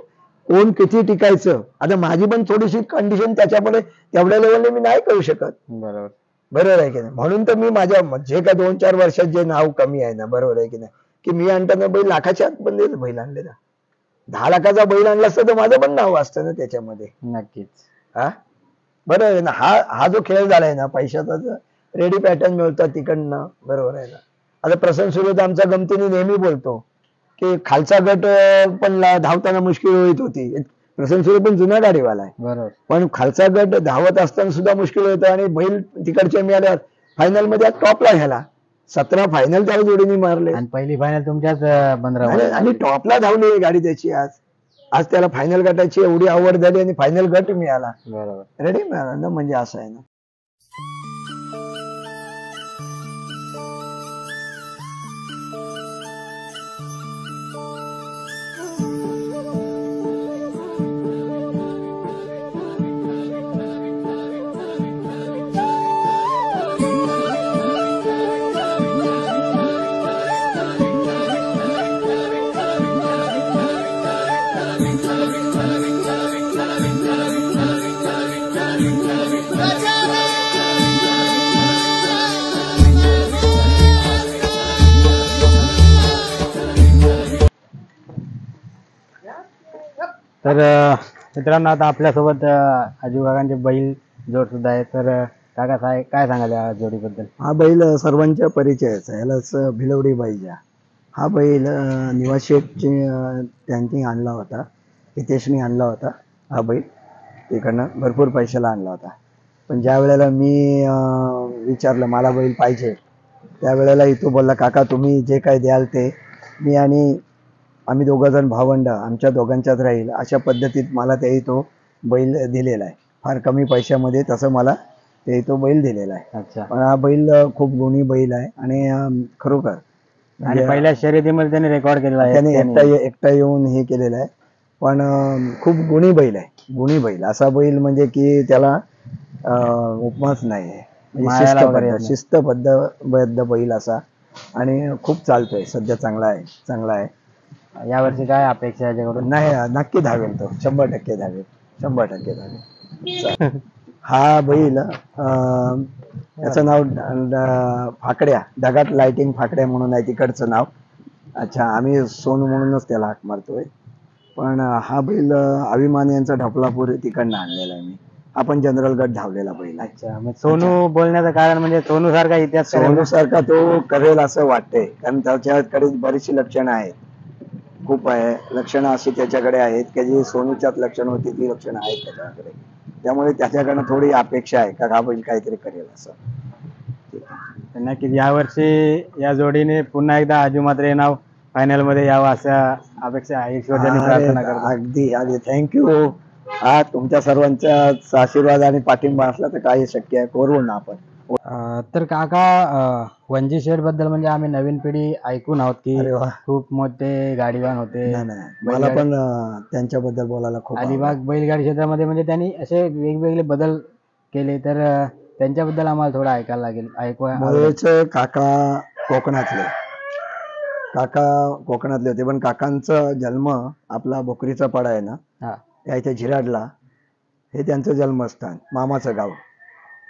कोण किती टिकायचं. आता माझी पण थोडीशी कंडिशन त्याच्यापुढे तेवढ्या लेवलने मी नाही करू शकत. बरोबर आहे की नाही. म्हणून तर मी माझ्या जे काय 2-4 वर्षात जे नाव कमी आहे ना, बरोबर आहे की नाही, की मी आणताना बैल लाखाच्या आत पण बैल आणले ना. 10 लाखाचा बैल आणला असता तर माझं पण नाव असतं ना त्याच्यामध्ये. नक्कीच. हा बरोबर आहे ना. हा जो खेळ झालाय ना पैशाचा, रेडी पॅटर्न मिळतात तिकडनं, बरोबर आहे ना. आता प्रसन्न सुरेश आमचा गमतीने नेहमी बोलतो की खालचा गट पण धावताना मुश्किल होत होती. प्रसन्न सुरेश पण जुना गाडीवाला आहे, बरोबर, पण खालचा गट धावत असताना सुद्धा मुश्किल होतं. आणि बैल तिकडच्या मिळाल्यावर फायनल मध्ये टॉपला घ्यायला 17 फायनल त्या जोडीने मारले, आणि पहिली फायनल तुमच्याच बंदरा, आणि टॉपला धावली गाडी त्याची. आज त्याला फायनल गटाची एवढी आवड झाली आणि फायनल गट मिळाला, बरोबर, रेडी मिळाला ना. म्हणजे असं आहे ना. तर मित्रांनो, आता आपल्यासोबत आजू काकांचे बैल जोड सुद्धा आहे. तर काका काय सांगाल या जोडीबद्दल? हा बैल सर्वांच्या परिचयाचा, यालाच भिलवडी बाईजा. हा बैल निवाशेटचे त्यांनी आणला होता, हितेशने आणला होता. हा बैल तिकडनं भरपूर पैशाला आणला होता. पण ज्या वेळेला मी विचारलं मला बैल पाहिजे, त्यावेळेला इथं बोलला, काका तुम्ही जे काय द्याल ते मी आणि आम्ही 2 जण भावंड आमच्या दोघांच्यात राहील, अशा पद्धतीत मला ते तो बैल दिलेला आहे. फार कमी पैशामध्ये तसं मला ते तो बैल दिलेला आहे. अच्छा. पण हा बैल खूप गुणी बैल आहे आणि खरोखर आणि पहिल्या शर्यतीमध्ये त्याने रेकॉर्ड केलेला आहे, त्याने एकटा येऊन हे केलेलं आहे. पण खूप गुणी बैल आहे, गुणी बैल. असा बैल म्हणजे की त्याला उपमाच नाही आहे. म्हणजे शिस्तबद्ध बैल असा, आणि खूप चालतोय सध्या. चांगला आहे. यावर्षी काय अपेक्षा याच्याकडून? नाही, नक्की धावेल तो, 100% धावेल, 100% धावेल. हा बैल याचं नाव फाकड्या, ढगात लाइटिंग फाकड्या म्हणून आहे तिकडचं नाव. अच्छा, आम्ही सोनू म्हणूनच त्याला हाक मारतोय. पण हा बैल अभिमान यांचा ढपलापूर तिकडनं आणलेला आहे मी. आपण जनरल गट धावलेला बैल आहे. अच्छा, मग सोनू बोलण्याचं कारण म्हणजे सोनू सारखा इतिहास करेल सोनू ना? सारखा तो करेल असं वाटतंय, कारण त्याच्याकडे बरीचशी लक्षणं आहेत. खूप आहे लक्षणं अशी त्याच्याकडे आहेत की जी सोनूच्यात लक्षणं होती ती लक्षणं आहेत त्याच्याकडे. त्यामुळे त्याच्याकडनं थोडी अपेक्षा आहे का हा बैल काहीतरी करेल असं. तर नक्कीच यावर्षी या जोडीने पुन्हा एकदा आजू मात्रे नाव फायनल मध्ये यावं अशा अपेक्षा आहे. ईश्वरचरणी अरे प्रार्थना करतो. अगदी अगदी थँक्यू. हा तुमच्या सर्वांचा आशीर्वाद आणि पाठिंबा असला तर काही शक्य आहे, करू ना आपण. तर काका, वंजी शेठ बद्दल म्हणजे आम्ही नवीन पिढी ऐकून आहोत की अरे वा. खूप मोठे गाडीवान होते. नाही नाही, मला पण त्यांच्याबद्दल बोलायला खूप आवडेल. अलिबाग बैलगाडी क्षेत्रामध्ये म्हणजे त्यांनी असे वेगवेगळे बदल केले, तर त्यांच्याबद्दल आम्हाला थोडं ऐकायला लागेल. मूळचे काका कोकणातले होते, पण काकांचा जन्म आपला भोकरीचा पाडा आहे ना, हा. त्या इथे झिराडला, हे त्यांचं जन्मस्थान, मामाचं गाव.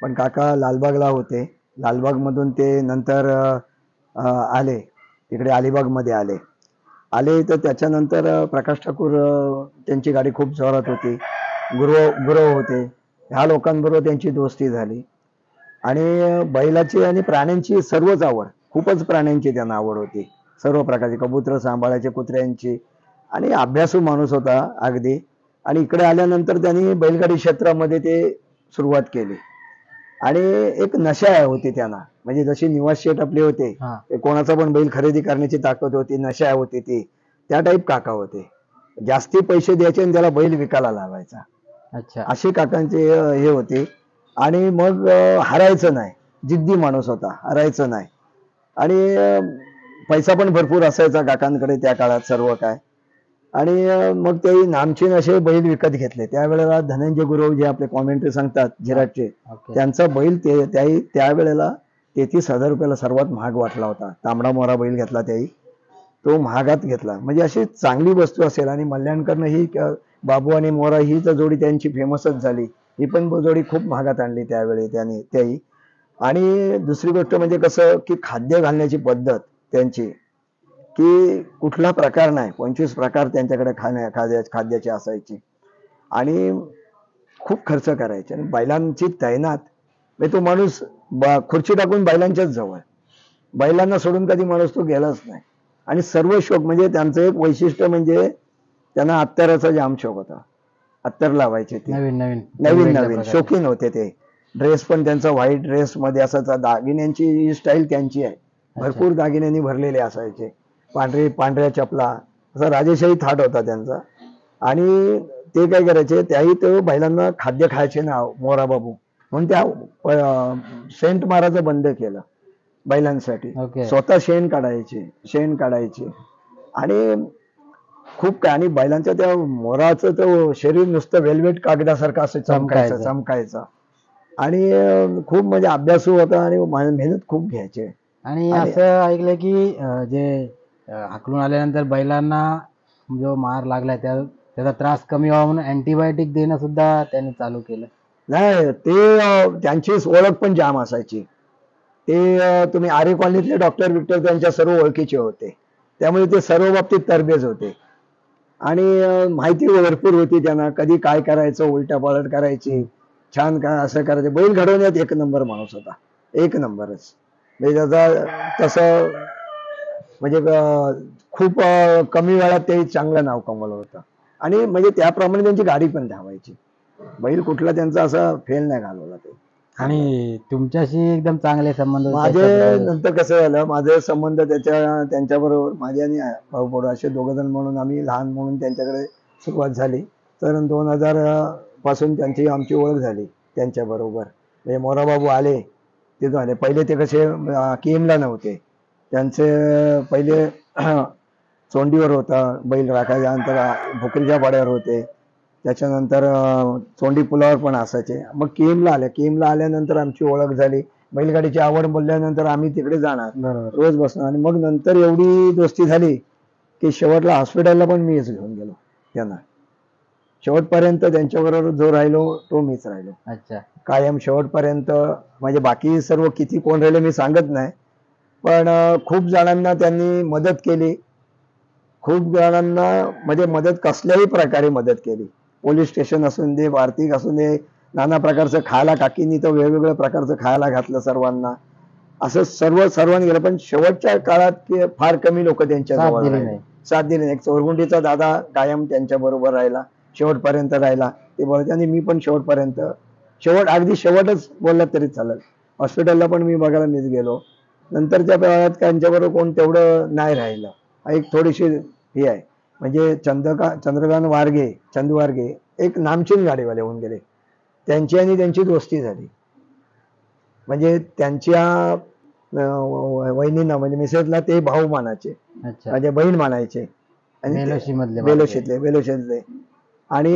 पण काका लालबागला होते. लालबागमधून ते नंतर आले इकडे अलिबागमध्ये आले तर त्याच्यानंतर प्रकाश ठाकूर त्यांची गाडी खूप जोरात होती. गुरव होते. ह्या लोकांबरोबर त्यांची दोस्ती झाली आणि बैलाची आणि प्राण्यांची सर्वच आवड, खूपच प्राण्यांची त्यांना आवड होती. सर्व प्रकारची कबूतर सांभाळायचे, कुत्र्यांची, आणि अभ्यासू माणूस होता अगदी. आणि इकडे आल्यानंतर त्यांनी बैलगाडी क्षेत्रामध्ये ते सुरुवात केली आणि एक नशा होती त्यांना, म्हणजे जशी निवास शेठ आपले होते, कोणाचा पण बैल खरेदी करण्याची ताकद होती, नशा होती ती, त्या टाईप काका होते. जास्ती पैसे द्यायचे आणि त्याला बैल विकायला लावायचा. अच्छा, असे काकांचे हे होते. आणि मग हरायचं नाही, जिद्दी माणूस होता, हरायचं नाही. आणि पैसा पण भरपूर असायचा काकांकडे त्या काळात सर्व काय. आणि मग ते नामचीन असे बैल विकत घेतले. त्यावेळेला धनंजय गुरव जे आपले कॉमेंट्री सांगतात झिराटचे, त्यांचा बैल त्यावेळेला 33,000 रुपयाला सर्वात महाग वाटला होता. तांबडा मोरा बैल घेतला त्याही, तो महागात घेतला. म्हणजे अशी चांगली वस्तू असेल. आणि मल्याणकरनं ही बाबू आणि मोरा ही तर जोडी त्यांची फेमसच झाली. ही पण जोडी खूप महागात आणली त्यावेळी त्याही. आणि दुसरी गोष्ट म्हणजे कसं की खाद्य घालण्याची पद्धत त्यांची, की कुठला प्रकार नाही, 25 प्रकार त्यांच्याकडे खाद्याचे असायचे. आणि खूप खर्च करायचे. आणि बैलांची तैनात, म्हणजे तो माणूस खुर्ची टाकून बैलांच्याच जवळ, बैलांना सोडून कधी माणूस तो गेलाच नाही. आणि सर्व शौक, म्हणजे त्यांचं एक वैशिष्ट्य म्हणजे त्यांना अत्तराचा जाम शौक होता. अत्तर लावायचे ते नवीन शौकीन होते ते. ड्रेस पण त्यांचा व्हाईट ड्रेस मध्ये असायचा. दागिन्यांची स्टाईल त्यांची आहे, भरपूर दागिन्यांनी भरलेले असायचे. पांढऱ्या चपला, असा राजेशाही थाट होता त्यांचा. आणि ते काय करायचे, त्याही ते बैलांना खाद्य खायचे ना मोरा बाबू, म्हणून त्या शेंट मारायचं बंद केलं बैलांसाठी. स्वतः शेण काढायचे. आणि खूप काय. आणि बैलांच्या त्या मोराचं तो शरीर नुसतं वेलवेट कागदासारखं असं चमकायचं. आणि खूप म्हणजे अभ्यासू होता आणि मेहनत खूप घ्यायचे. आणि असं ऐकलं की जे हाकलून आल्यानंतर बैलांना जो मार लागलाय त्याचा त्रास कमी व्हावा म्हणून अँटीबायोटिक देणं सुद्धा त्यांनी चालू केलं. नाही, ते त्यांची ओळख पण जाम असायची. ते तुम्ही आरे कॉलनीतले डॉक्टर विक्टर त्यांच्या सर्व ओळखीचे होते. त्यामुळे ते सर्व बाबतीत तरबेज होते. आणि माहिती भरपूर होती त्यांना, कधी काय करायचं, उलटा पालट करायची, छान काय असं करायचं. बैल घडवण्यात एक नंबर माणूस होता, एक नंबरच. म्हणजे त्याचा तसं म्हणजे खूप कमी वेळात ते चांगलं नाव कमवलं होतं. आणि म्हणजे त्याप्रमाणे त्यांची गाडी पण धावायची. बैल कुठला त्यांचा असा फेल नाही घालवला ते. आणि तुमच्याशी एकदम चांगले संबंध माझे नंतर कसं झालं, माझे संबंध त्यांच्याबरोबर, माझे आणि भाऊ असे दोघं जण म्हणून आम्ही लहान म्हणून त्यांच्याकडे सुरुवात झाली. तर 2000 पासून आमची ओळख झाली त्यांच्याबरोबर. म्हणजे मोराबाबू आले तिथं आले. पहिले ते कसे केमला नव्हते, त्यांचे पहिले चोंडीवर होता बैल राखायच्या, नंतर भोकरीच्या पाड्यावर होते, त्याच्यानंतर चोंडी पुलावर पण असायचे. मग केमला आल्यानंतर आमची ओळख झाली. बैलगाडीची आवड बोलल्यानंतर आम्ही तिकडे जाणार, रोज बसणार. आणि मग नंतर एवढी दोस्ती झाली की शेवटला हॉस्पिटलला पण मीच घेऊन गेलो त्यांना. शेवटपर्यंत त्यांच्याबरोबर जो राहिलो तो मीच राहिलो अच्छा. कायम शेवटपर्यंत. म्हणजे बाकी सर्व किती कोण राहिले मी सांगत नाही, पण खूप जणांना त्यांनी मदत केली. खूप जणांना म्हणजे मदत कसल्याही प्रकारे मदत केली. पोलीस स्टेशन असून दे, आर्थिक असून दे, नाना प्रकारचं खायला काकींनी तर वेगवेगळ्या प्रकारचं खायला घातलं सर्वांना. असं सर्वांनी गेलं, पण शेवटच्या काळात फार कमी लोक त्यांच्या साथ जवळ दिली राहिले. नाही. साथ दिली नाही. चोरगुंडीचा दादा कायम त्यांच्या बरोबर राहिला, शेवटपर्यंत राहिला. ते बोलायचे आणि मी पण शेवटपर्यंत, अगदी शेवटच बोललं तरी चालेल. हॉस्पिटलला पण मी बघायला मीच गेलो. नंतरच्या काळात त्यांच्याबरोबर कोण तेवढं नाही राहिलं. एक थोडीशी हे आहे. म्हणजे चंद्रकांत वारगे, चंदू वारगे एक नामचीन गाडीवाले होऊन गेले. त्यांची आणि त्यांची दोस्ती झाली. म्हणजे त्यांच्या वहिनींना म्हणजे मिसेसला ते भाऊ मानायचे, अच्छा. म्हणजे बहीण मानायचे. आणि बेलोशीतले आणि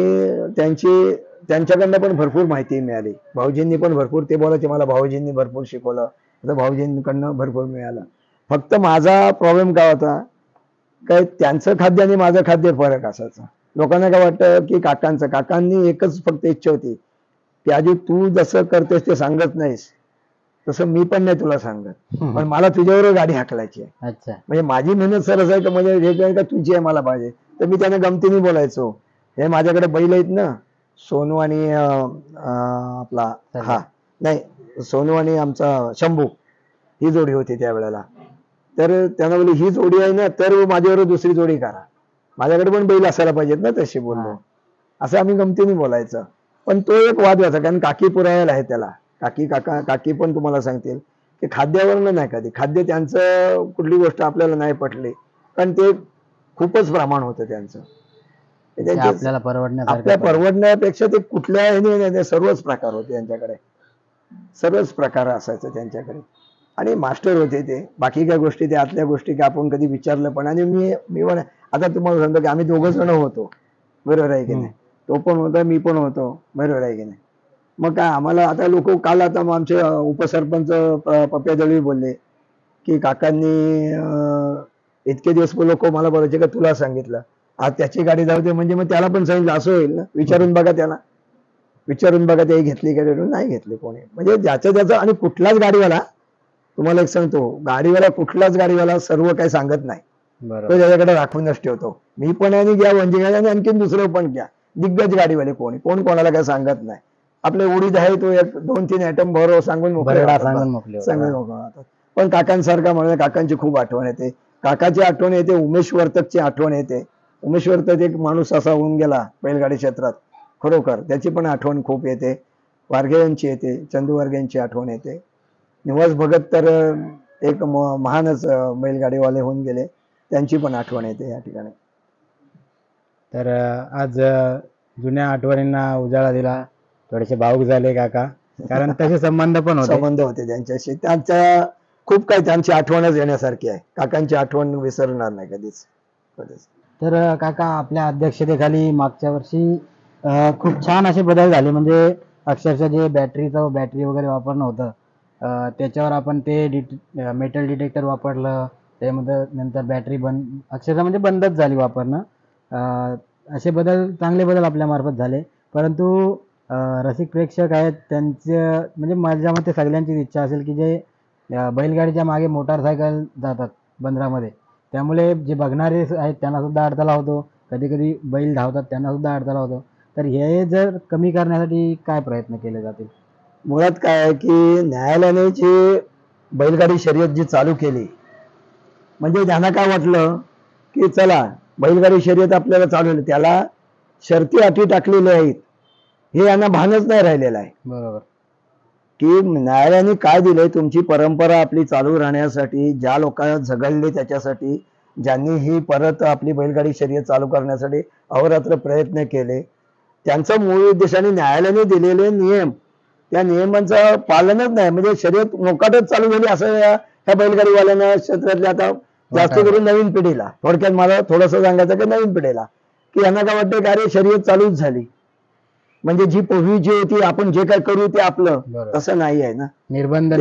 त्यांच्याकडनं पण भरपूर माहिती मिळाली. भाऊजींनी पण भरपूर, ते बोलायचे मला भाऊजींनी भरपूर शिकवलं, तर भाऊजींकडनं भरपूर मिळालं. फक्त माझा प्रॉब्लेम काय होता, काय त्यांचं खाद्य आणि माझं खाद्य फरक असायचा. लोकांना काय वाटतं की काकांनी एकच फक्त इच्छा होती की आजी तू जसं करतेस ते सांगत नाहीस तसं मी पण नाही तुला सांगत, पण मला तुझ्यावर गाडी हाकलायची आहे. अच्छा. म्हणजे माझी मेहनत सरस आहे का, म्हणजे हे का तुझी आहे मला पाहिजे. तर मी त्यांना गमतीने बोलायचो, हे माझ्याकडे बैल आहेत ना, सोनू आणि आपला नाही सोनू आणि आमचा शंभू, ही जोडी होती त्यावेळेला. तर त्यांना बोलली ही जोडी आहे ना, तर माझ्यावर दुसरी जोडी करा, माझ्याकडे पण बैल असायला पाहिजेत ना, तशी बोललो. असं आम्ही गमतीने बोलायचं. पण तो एक वाद व्हायचा, कारण काकी पुरायला आहे त्याला. काकी पण तुम्हाला सांगतील की खाद्यावरनं नाही, कधी खाद्य त्यांचं कुठली गोष्ट आपल्याला नाही पटली, कारण ते खूपच प्रमाण होतं त्यांचं. आपल्याला आपल्या परवडण्यापेक्षा ते कुठल्या सर्वच प्रकार होते त्यांच्याकडे, सर्वच प्रकार असायचं त्यांच्याकडे. आणि मास्टर होते ते. बाकी काय गोष्टी ते आतल्या गोष्टी की आपण कधी विचारलं पण. आणि मी पण आता तुम्हाला सांगतो की आम्ही दोघं जण होतो, बरोबर आहे की नाही. तो पण होता, मी पण होतो, बरोबर आहे की नाही. मग काय आम्हाला आता लोक काल आता आमचे उपसरपंच पप्प्या दळवी बोलले की काकांनी इतके दिवस लोक मला बोलायचे का तुला सांगितलं, आज त्याची गाडी जाऊ दे, म्हणजे मग त्याला पण सांगितलं असं होईल ना, विचारून बघा त्याला, विचारून बघा ते घेतली का नाही घेतली कोणी. म्हणजे ज्याचं आणि कुठलाच गाडीवाला, तुम्हाला एक सांगतो, कुठलाच गाडीवाला सर्व काही सांगत नाही, तो त्याच्याकडे राखूनच ठेवतो. मी पण आणि घ्या म्हणजे घ्या, आणि आणखीन दुसरं पण घ्या. दिग्गज गाडीवाले कोण कोणाला काय सांगत नाही. आपले उडीद आहे तो एक 2-3 आयटम भरो सांगून मोकळे. पण काकांसारखा म्हणजे काकांची खूप आठवण येते. काकाची आठवण येते, उमेश वर्तकची आठवण येते. उमेश वर्तक एक माणूस असा होऊन गेला बैलगाडी क्षेत्रात, खरोखर त्याची पण आठवण खूप येते. वारगे यांची येते, चंदू वारगे यांची आठवण येते. निवास भगत तर एक महानच बैलगाडीवाले होऊन गेले, त्यांची पण आठवण येते या ठिकाणी. तर आज जुन्या आठवणींना उजाळा दिला, थोडेसे भावुक झाले काका, कारण तसे संबंध होते त्यांच्याशी. त्यांच्या खूप काही त्यांची आठवणच येण्यासारखी आहे. काकांची आठवण विसरणार नाही कधीच. तर काका आपल्या अध्यक्षतेखाली मागच्या वर्षी खूप छान असे बदल झाले. म्हणजे अक्षरशः जे बॅटरी वगैरे वापरणं होतं, त्याच्यावर आपण ते मेटल डिटेक्टर वापरलं. त्यामध्ये नंतर बॅटरी अक्षरशः म्हणजे बंदच झाली वापरणं. असे चांगले बदल आपल्या मार्फत झाले. परंतु रसिक प्रेक्षक आहेत त्यांचं म्हणजे माझ्या मते सगळ्यांचीच इच्छा असेल की जे बैलगाडीच्या मागे मोटारसायकल जातात बंदरामध्ये, त्यामुळे जे बघणारे आहेत त्यांना सुद्धा अडथळा होतो. कधी कधी बैल धावतात त्यांना सुद्धा अडथळा होतो. तर हे जर कमी करण्यासाठी काय प्रयत्न केले जातील? मुळात काय आहे की न्यायालयाने जी बैलगाडी शर्यत जी चालू केली, म्हणजे त्यांना काय वाटलं की चला बैलगाडी शर्यत आपल्याला चालू आहे, त्याला शर्ती अटी टाकलेल्या आहेत, हे यांना भानच नाही राहिलेलं आहे. बरोबर. की न्यायालयाने काय दिलंय, तुमची परंपरा आपली चालू राहण्यासाठी, ज्या लोकांना झगडले त्याच्यासाठी, ज्यांनी ही परत आपली बैलगाडी शर्यत चालू करण्यासाठी अहोरात्र प्रयत्न केले, त्यांचा मूळ उद्देशाने न्यायालयाने दिलेले नियम, त्या नियमांचं पालनच नाही. म्हणजे शर्यत मोकाटच चालू झाली असं ह्या बैलगाडीवाल्यांना क्षेत्रातल्या आता जास्त करून नवीन पिढीला, थोडक्यात मला थोडंसं सांगायचं की नवीन पिढीला, की यांना काय वाटतं की अरे शर्यत चालूच झाली म्हणजे जी पूर्वी जी होती आपण जे काय करू ते आपलं, तसं नाही आहे ना. निर्बंध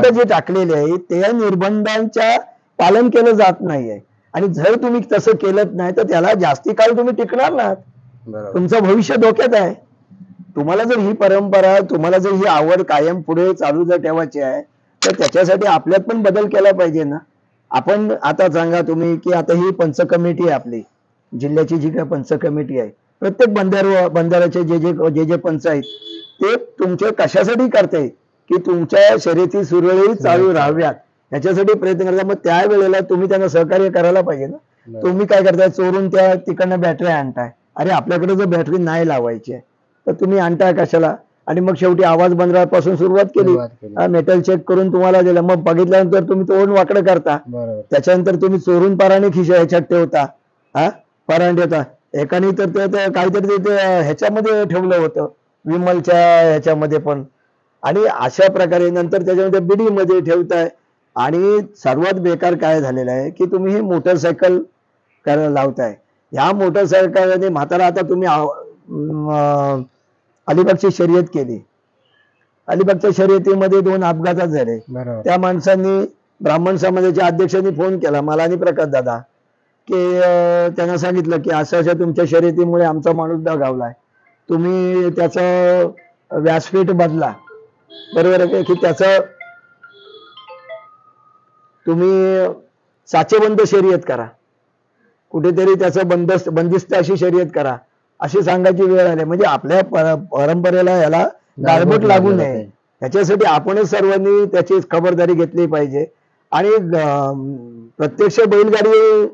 जे टाकलेले आहेत त्या निर्बंधांच्या पालन केलं जात नाहीये. आणि जर तुम्ही तसं केलं नाही तर त्याला जास्ती काळ तुम्ही टिकणार नाहीत. बरोबर. तुमचं भविष्य धोक्यात आहे. तुम्हाला जर ही परंपरा, तुम्हाला जर ही आवड कायम पुढे चालू जर ठेवायची आहे, तर त्याच्यासाठी आपल्यात पण बदल केला पाहिजे ना. आपण आता सांगा तुम्ही, की आता ही पंच कमिटी आहे आपली, जिल्ह्याची जी काय पंच कमिटी आहे, प्रत्येक बंधाऱ्याचे जे जे पंच आहेत, ते तुमचे कशासाठी करते, की तुमच्या शर्यती सुरळीत चालू राहाव्यात याच्यासाठी प्रयत्न करतात. मग त्यावेळेला तुम्ही त्यांना सहकार्य करायला पाहिजे ना. बरोबर. तुम्ही काय करताय, चोरून त्या तिकडनं बॅटरी आणताय. अरे आपल्याकडे जर बॅटरी नाही लावायची आहे, तर तुम्ही आणताय कशाला? आणि मग शेवटी आवाज बंदरापासून सुरुवात सुरुवात केली. केली, मेटल चेक करून तुम्हाला दिलं, मग बघितल्यानंतर तुम्ही तोंड वाकडं करता. बरोबर. त्याच्यानंतर तुम्ही चोरून पराने खिशा ह्याच्यात ठेवता, पराने ठेवता. एकाने तर ते काहीतरी ते ह्याच्यामध्ये ठेवलं होतं, विमलच्या ह्याच्यामध्ये पण. आणि अशा प्रकारे नंतर त्याच्यामध्ये बिडीमध्ये ठेवताय. आणि सर्वात बेकार काय झालेलं आहे, की तुम्ही ही मोटरसायकल करायला लावताय. ह्या मोटरसायकलने म्हातारा, आता तुम्ही अलिबागची शर्यत केली, अलिबागच्या शर्यतीमध्ये 2 अपघात झाले. बरोबर. त्या माणसांनी, ब्राह्मण समाजाच्या अध्यक्षांनी फोन केला मला आणि प्रकाश दादा, की त्यांना सांगितलं की असं अशा तुमच्या शर्यतीमुळे आमचा माणूस दगावलाय, तुम्ही त्याचं व्यासपीठ बदला. बरोबर आहे की त्याचं तुम्ही साचेबंद शर्यत करा, कुठेतरी त्याचं बंदिस्त अशी शर्यत करा, अशी सांगायची वेळ आली. म्हणजे आपल्या परंपरेला याला गाळबोट लागू नये याच्यासाठी आपणच सर्वांनी त्याची खबरदारी घेतली पाहिजे. आणि प्रत्यक्ष बैलगाडी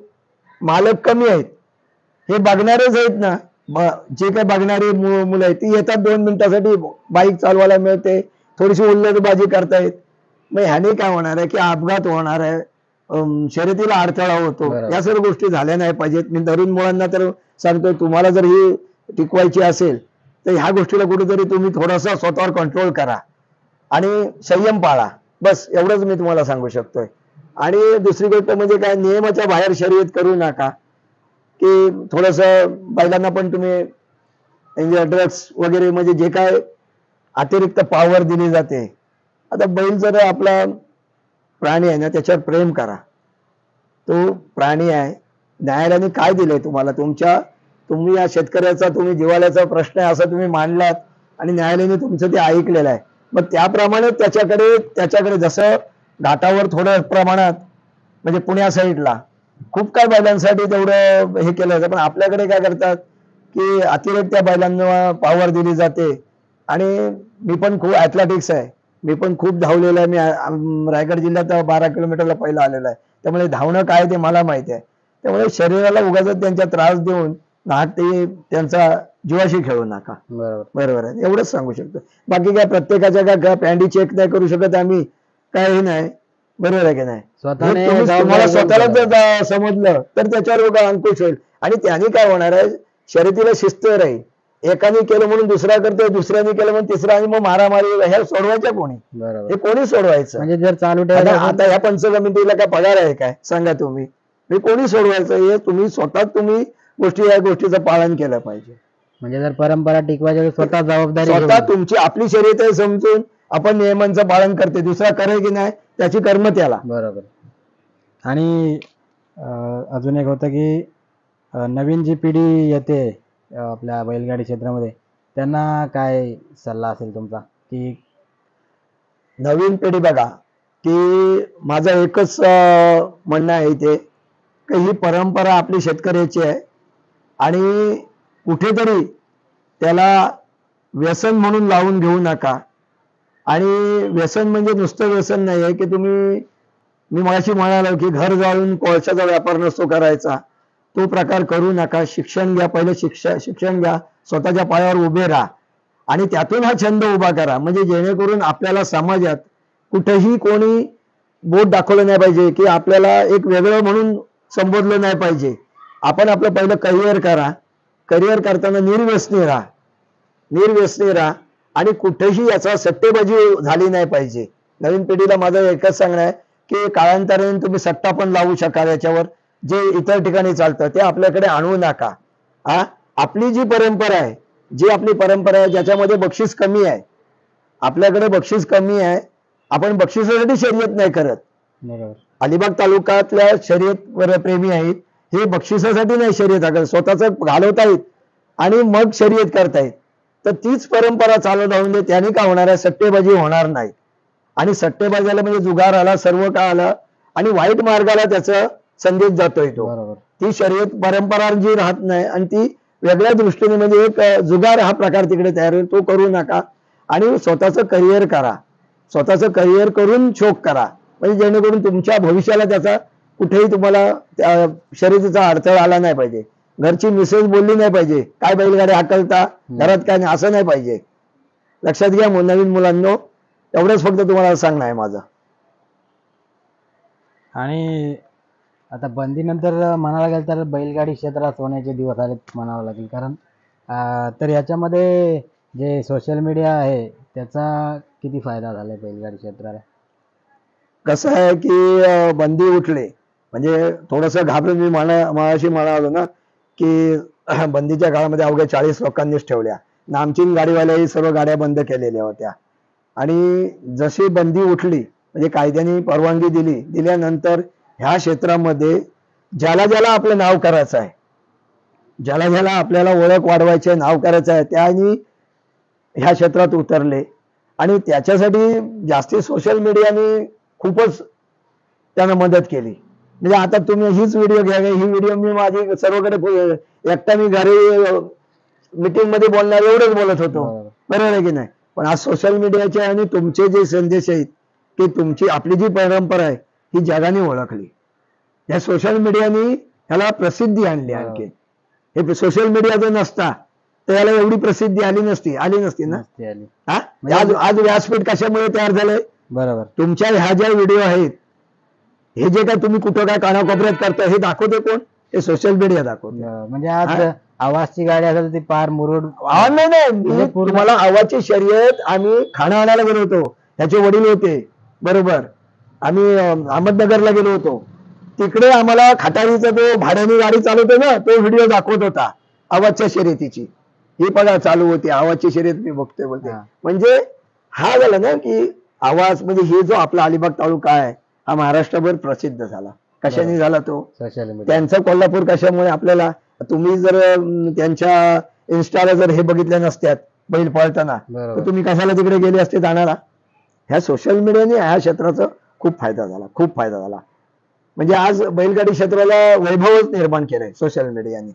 मालक कमी आहेत, हे बघणारेच आहेत ना. जे काही बघणारे मुलं आहेत ती येतात 2 मिनिटासाठी, बाईक चालवायला मिळते, थोडीशी उल्लडबाजी करतायत. मग ह्याने काय होणार आहे, की अपघात होणार आहे, शर्यतीला अडथळा होतो. बरोबर. या सर्व गोष्टी झाल्या नाही पाहिजेत. मी तरुण मुलांना तर सांगतो, तुम्हाला जर ही टिकवायची असेल तर ह्या गोष्टीला कुठेतरी तुम्ही थोडासा स्वतःवर कंट्रोल करा आणि संयम पाळा. बस एवढंच मी तुम्हाला सांगू शकतोय. आणि दुसरी गोष्ट म्हणजे काय, नियमाच्या बाहेर शर्यत करू नका, की थोडस बैलांना पण तुम्ही ड्रग्स वगैरे म्हणजे जे काय अतिरिक्त पॉवर दिली जाते. आता बैल जर आपला प्राणी आहे ना, त्याच्यावर प्रेम करा. तो प्राणी आहे, न्यायालयाने काय दिलंय तुम्हाला, तुम्ही या शेतकऱ्याचा, तुम्ही जिव्हाळ्याचा प्रश्न आहे असं तुम्ही मांडलात आणि न्यायालयाने तुमचं ते ऐकलेलं आहे. मग त्याप्रमाणे त्याच्याकडे जसं घाटावर थोड्या प्रमाणात, म्हणजे पुण्या साईडला खूप काय बैलांसाठी तेवढं हे केलं जातं, पण आपल्याकडे काय करतात, की अतिरेक त्या बैलांना पॉवर दिली जाते. आणि मी पण खूप ऍथलेटिक्स आहे, मी पण खूप धावलेलं आहे. मी रायगड जिल्ह्यात 12 किलोमीटरला पहिला आलेला आहे, त्यामुळे धावणं काय ते मला माहिती आहे. त्यामुळे शरीराला उगाच त्यांच्या त्रास देऊन ते त्यांचा जीवाशी खेळू नका. बरोबर आहे, एवढंच सांगू शकतो. बाकी काय प्रत्येकाच्या काय पॅन्डी चेक नाही करू शकत आम्ही, काही नाही. बरोबर आहे की नाही. तुम्हाला स्वतःला जर समजलं तर त्याच्यावर अंकुश होईल. आणि त्याने काय होणार आहे, शर्यतीला शिस्त राहील. एकाने केलं म्हणून दुसरा करतोय, दुसऱ्याने केलं म्हणून तिसरा, आणि मग मारामारी, ह्या सोडवायच्या कोणी? हे कोणी सोडवायचं? म्हणजे जर चालू आता ह्या पंच कमिटीला काय पगार आहे काय, सांगा तुम्ही? हे कोणी सोडवायचं? हे तुम्ही स्वतः या गोष्टीचं पालन केलं पाहिजे. म्हणजे जर परंपरा टिकवायची स्वतः जबाबदारी, स्वतः तुमची आपली शर्यत आहे समजून आपण नियमांचं पालन करते, दुसरा करे की नाही त्याची कर्म त्याला. बरोबर. आणि अजून एक होतं की नवीन जी पिढी येते आपल्या बैलगाडी क्षेत्रामध्ये, त्यांना काय सल्ला असेल तुमचा? की नवीन पिढी बघा, की माझं एकच म्हणणं आहे इथे, की ही परंपरा आपली शेतकऱ्याची आहे आणि कुठेतरी त्याला व्यसन म्हणून लावून घेऊ नका. आणि व्यसन म्हणजे नुसतं व्यसन नाही आहे, की मी मगाशी म्हणालो की घर जाळून कोळशाचा व्यापार नसतो करायचा, तो प्रकार करू नका. शिक्षण घ्या, पहिले शिक्षण घ्या, स्वतःच्या पायावर उभे राहा आणि त्यातून हा छंद उभा करा. म्हणजे जेणेकरून आपल्याला समाजात कुठेही कोणी बोट दाखवलं नाही पाहिजे, की आपल्याला एक वेगळं म्हणून संबोधलं नाही पाहिजे. आपण आपलं पहिलं करिअर करा. करिअर करताना निर्व्यसनी राहा आणि कुठेही याचा सट्टेबाजी झाली नाही पाहिजे. नवीन पिढीला माझं एकच सांगणं आहे, की काळांतराने तुम्ही सट्टा पण लावू शकाल याच्यावर, जे इतर ठिकाणी चालतं ते आपल्याकडे आणू नका. आपली जी परंपरा आहे, ज्याच्यामध्ये बक्षीस कमी आहे, आपल्याकडे बक्षीस कमी आहे, आपण बक्षिसासाठी शर्यत नाही करत. अलिबाग तालुक्यातल्या शर्यत प्रेमी आहेत, हे बक्षिसासाठी नाही शर्यत करत, स्वतःच घालवता येत आणि मग शर्यत करतायत. तर तीच परंपरा चालू राहून दे, त्याने काय होणार आहे, सट्टेबाजी होणार नाही. आणि सट्टेबाजाला म्हणजे जुगाराला सर्व काय आलं आणि वाईट मार्गाला त्याचा संदेश जातोय तो. बरोबर. ती शर्यत परंपरा जी राहत नाही आणि ती वेगळ्या दृष्टीने म्हणजे एक जुगार हा प्रकार तिकडे तयार होईल, तो करू नका. आणि स्वतःचं करिअर करा, स्वतःचं करिअर करून शोक करा, म्हणजे जेणेकरून तुमच्या भविष्याला त्याचा कुठेही तुम्हाला त्या शर्यतीचा अडथळा आला नाही पाहिजे. घरची मिसेस बोलली नाही पाहिजे, काय बैलगाडी हाकलता, घरात काय नाही, असं नाही पाहिजे. लक्षात घ्या नवीन मुलांनो, एवढंच फक्त तुम्हाला सांगणं आहे माझं. आणि आता बंदीनंतर म्हणायला गेलं तर बैलगाडी क्षेत्रात सोन्याचे दिवस आलेत म्हणावं लागेल. कारण तर याच्यामध्ये जे सोशल मीडिया आहे त्याचा किती फायदा झालाय बैलगाडी क्षेत्राला? कसं आहे की बंदी उठली म्हणजे थोडस घाबरून मी मगाशी म्हणालो ना की बंदीच्या काळामध्ये अवघ्या 40 लोकांनीच ठेवल्या. नामचीन गाडीवाल्याही सर्व गाड्या बंद केलेल्या होत्या. आणि जशी बंदी उठली म्हणजे कायद्याने परवानगी दिल्यानंतर ह्या क्षेत्रामध्ये ज्याला ज्याला आपलं नाव करायचं आहे, ज्याला ज्याला आपल्याला ओळख वाढवायची आहे, नाव करायचं आहे, त्यांनी ह्या क्षेत्रात उतरले. आणि त्याच्यासाठी जास्ती सोशल मीडियाने खूपच त्यांना मदत केली. म्हणजे आता तुम्ही हीच व्हिडिओ घ्या, ही व्हिडिओ मी माझी सर्वकडे एकटा मी घरी मीटिंग मध्ये बोलणार एवढंच बोलत होतो, बरोबर आहे की नाही. पण आज सोशल मीडियाचे आणि तुमचे जे संदेश आहेत की तुमची आपली जी परंपरा आहे ही जगाने ओळखली. या सोशल मीडियाने ह्याला प्रसिद्धी आणली. आणखी हे सोशल मीडिया जर नसता तर याला एवढी प्रसिद्धी आली नसती ना. हा आज व्यासपीठ कशामुळे तयार झालंय? बरोबर. तुमच्या ह्या ज्या व्हिडिओ आहेत, हे जे काय तुम्ही कुठं काय कानाकोपऱ्यात करता हे दाखवते कोण? हे सोशल मीडिया दाखवते. म्हणजे आज आवाजची गाडी असेल ती पार मुरुड नाही तुम्हाला आवाजची शर्यत आम्ही खाणा आणायला गेलो होतो, त्याचे वडील होते, बरोबर. आम्ही अहमदनगरला गेलो होतो, तिकडे आम्हाला खटारीचा तो भाड्याने गाडी चालवतो ना तो व्हिडिओ दाखवत होता आवाजच्या शर्यतीची. ही बघा चालू होती आवाजची शर्यत, मी बघतोय बोलते. म्हणजे हा झाला ना की आवाज म्हणजे हे जो आपला अलिबाग तालुका आहे हा महाराष्ट्रभर प्रसिद्ध झाला. कशाने झाला तो? Social media. त्यांचा कोल्हापूर कशामुळे आपल्याला, तुम्ही जर त्यांच्या इन्स्टाला जर हे बघितले नसत्यात बैल पळताना तर तुम्ही कशाला तिकडे गेले असते जाणारा? ह्या सोशल मीडियाने ह्या क्षेत्राचा खूप फायदा झाला, खूप फायदा झाला. म्हणजे आज बैलगाडी क्षेत्राला वैभवच निर्माण केलंय सोशल मीडियाने.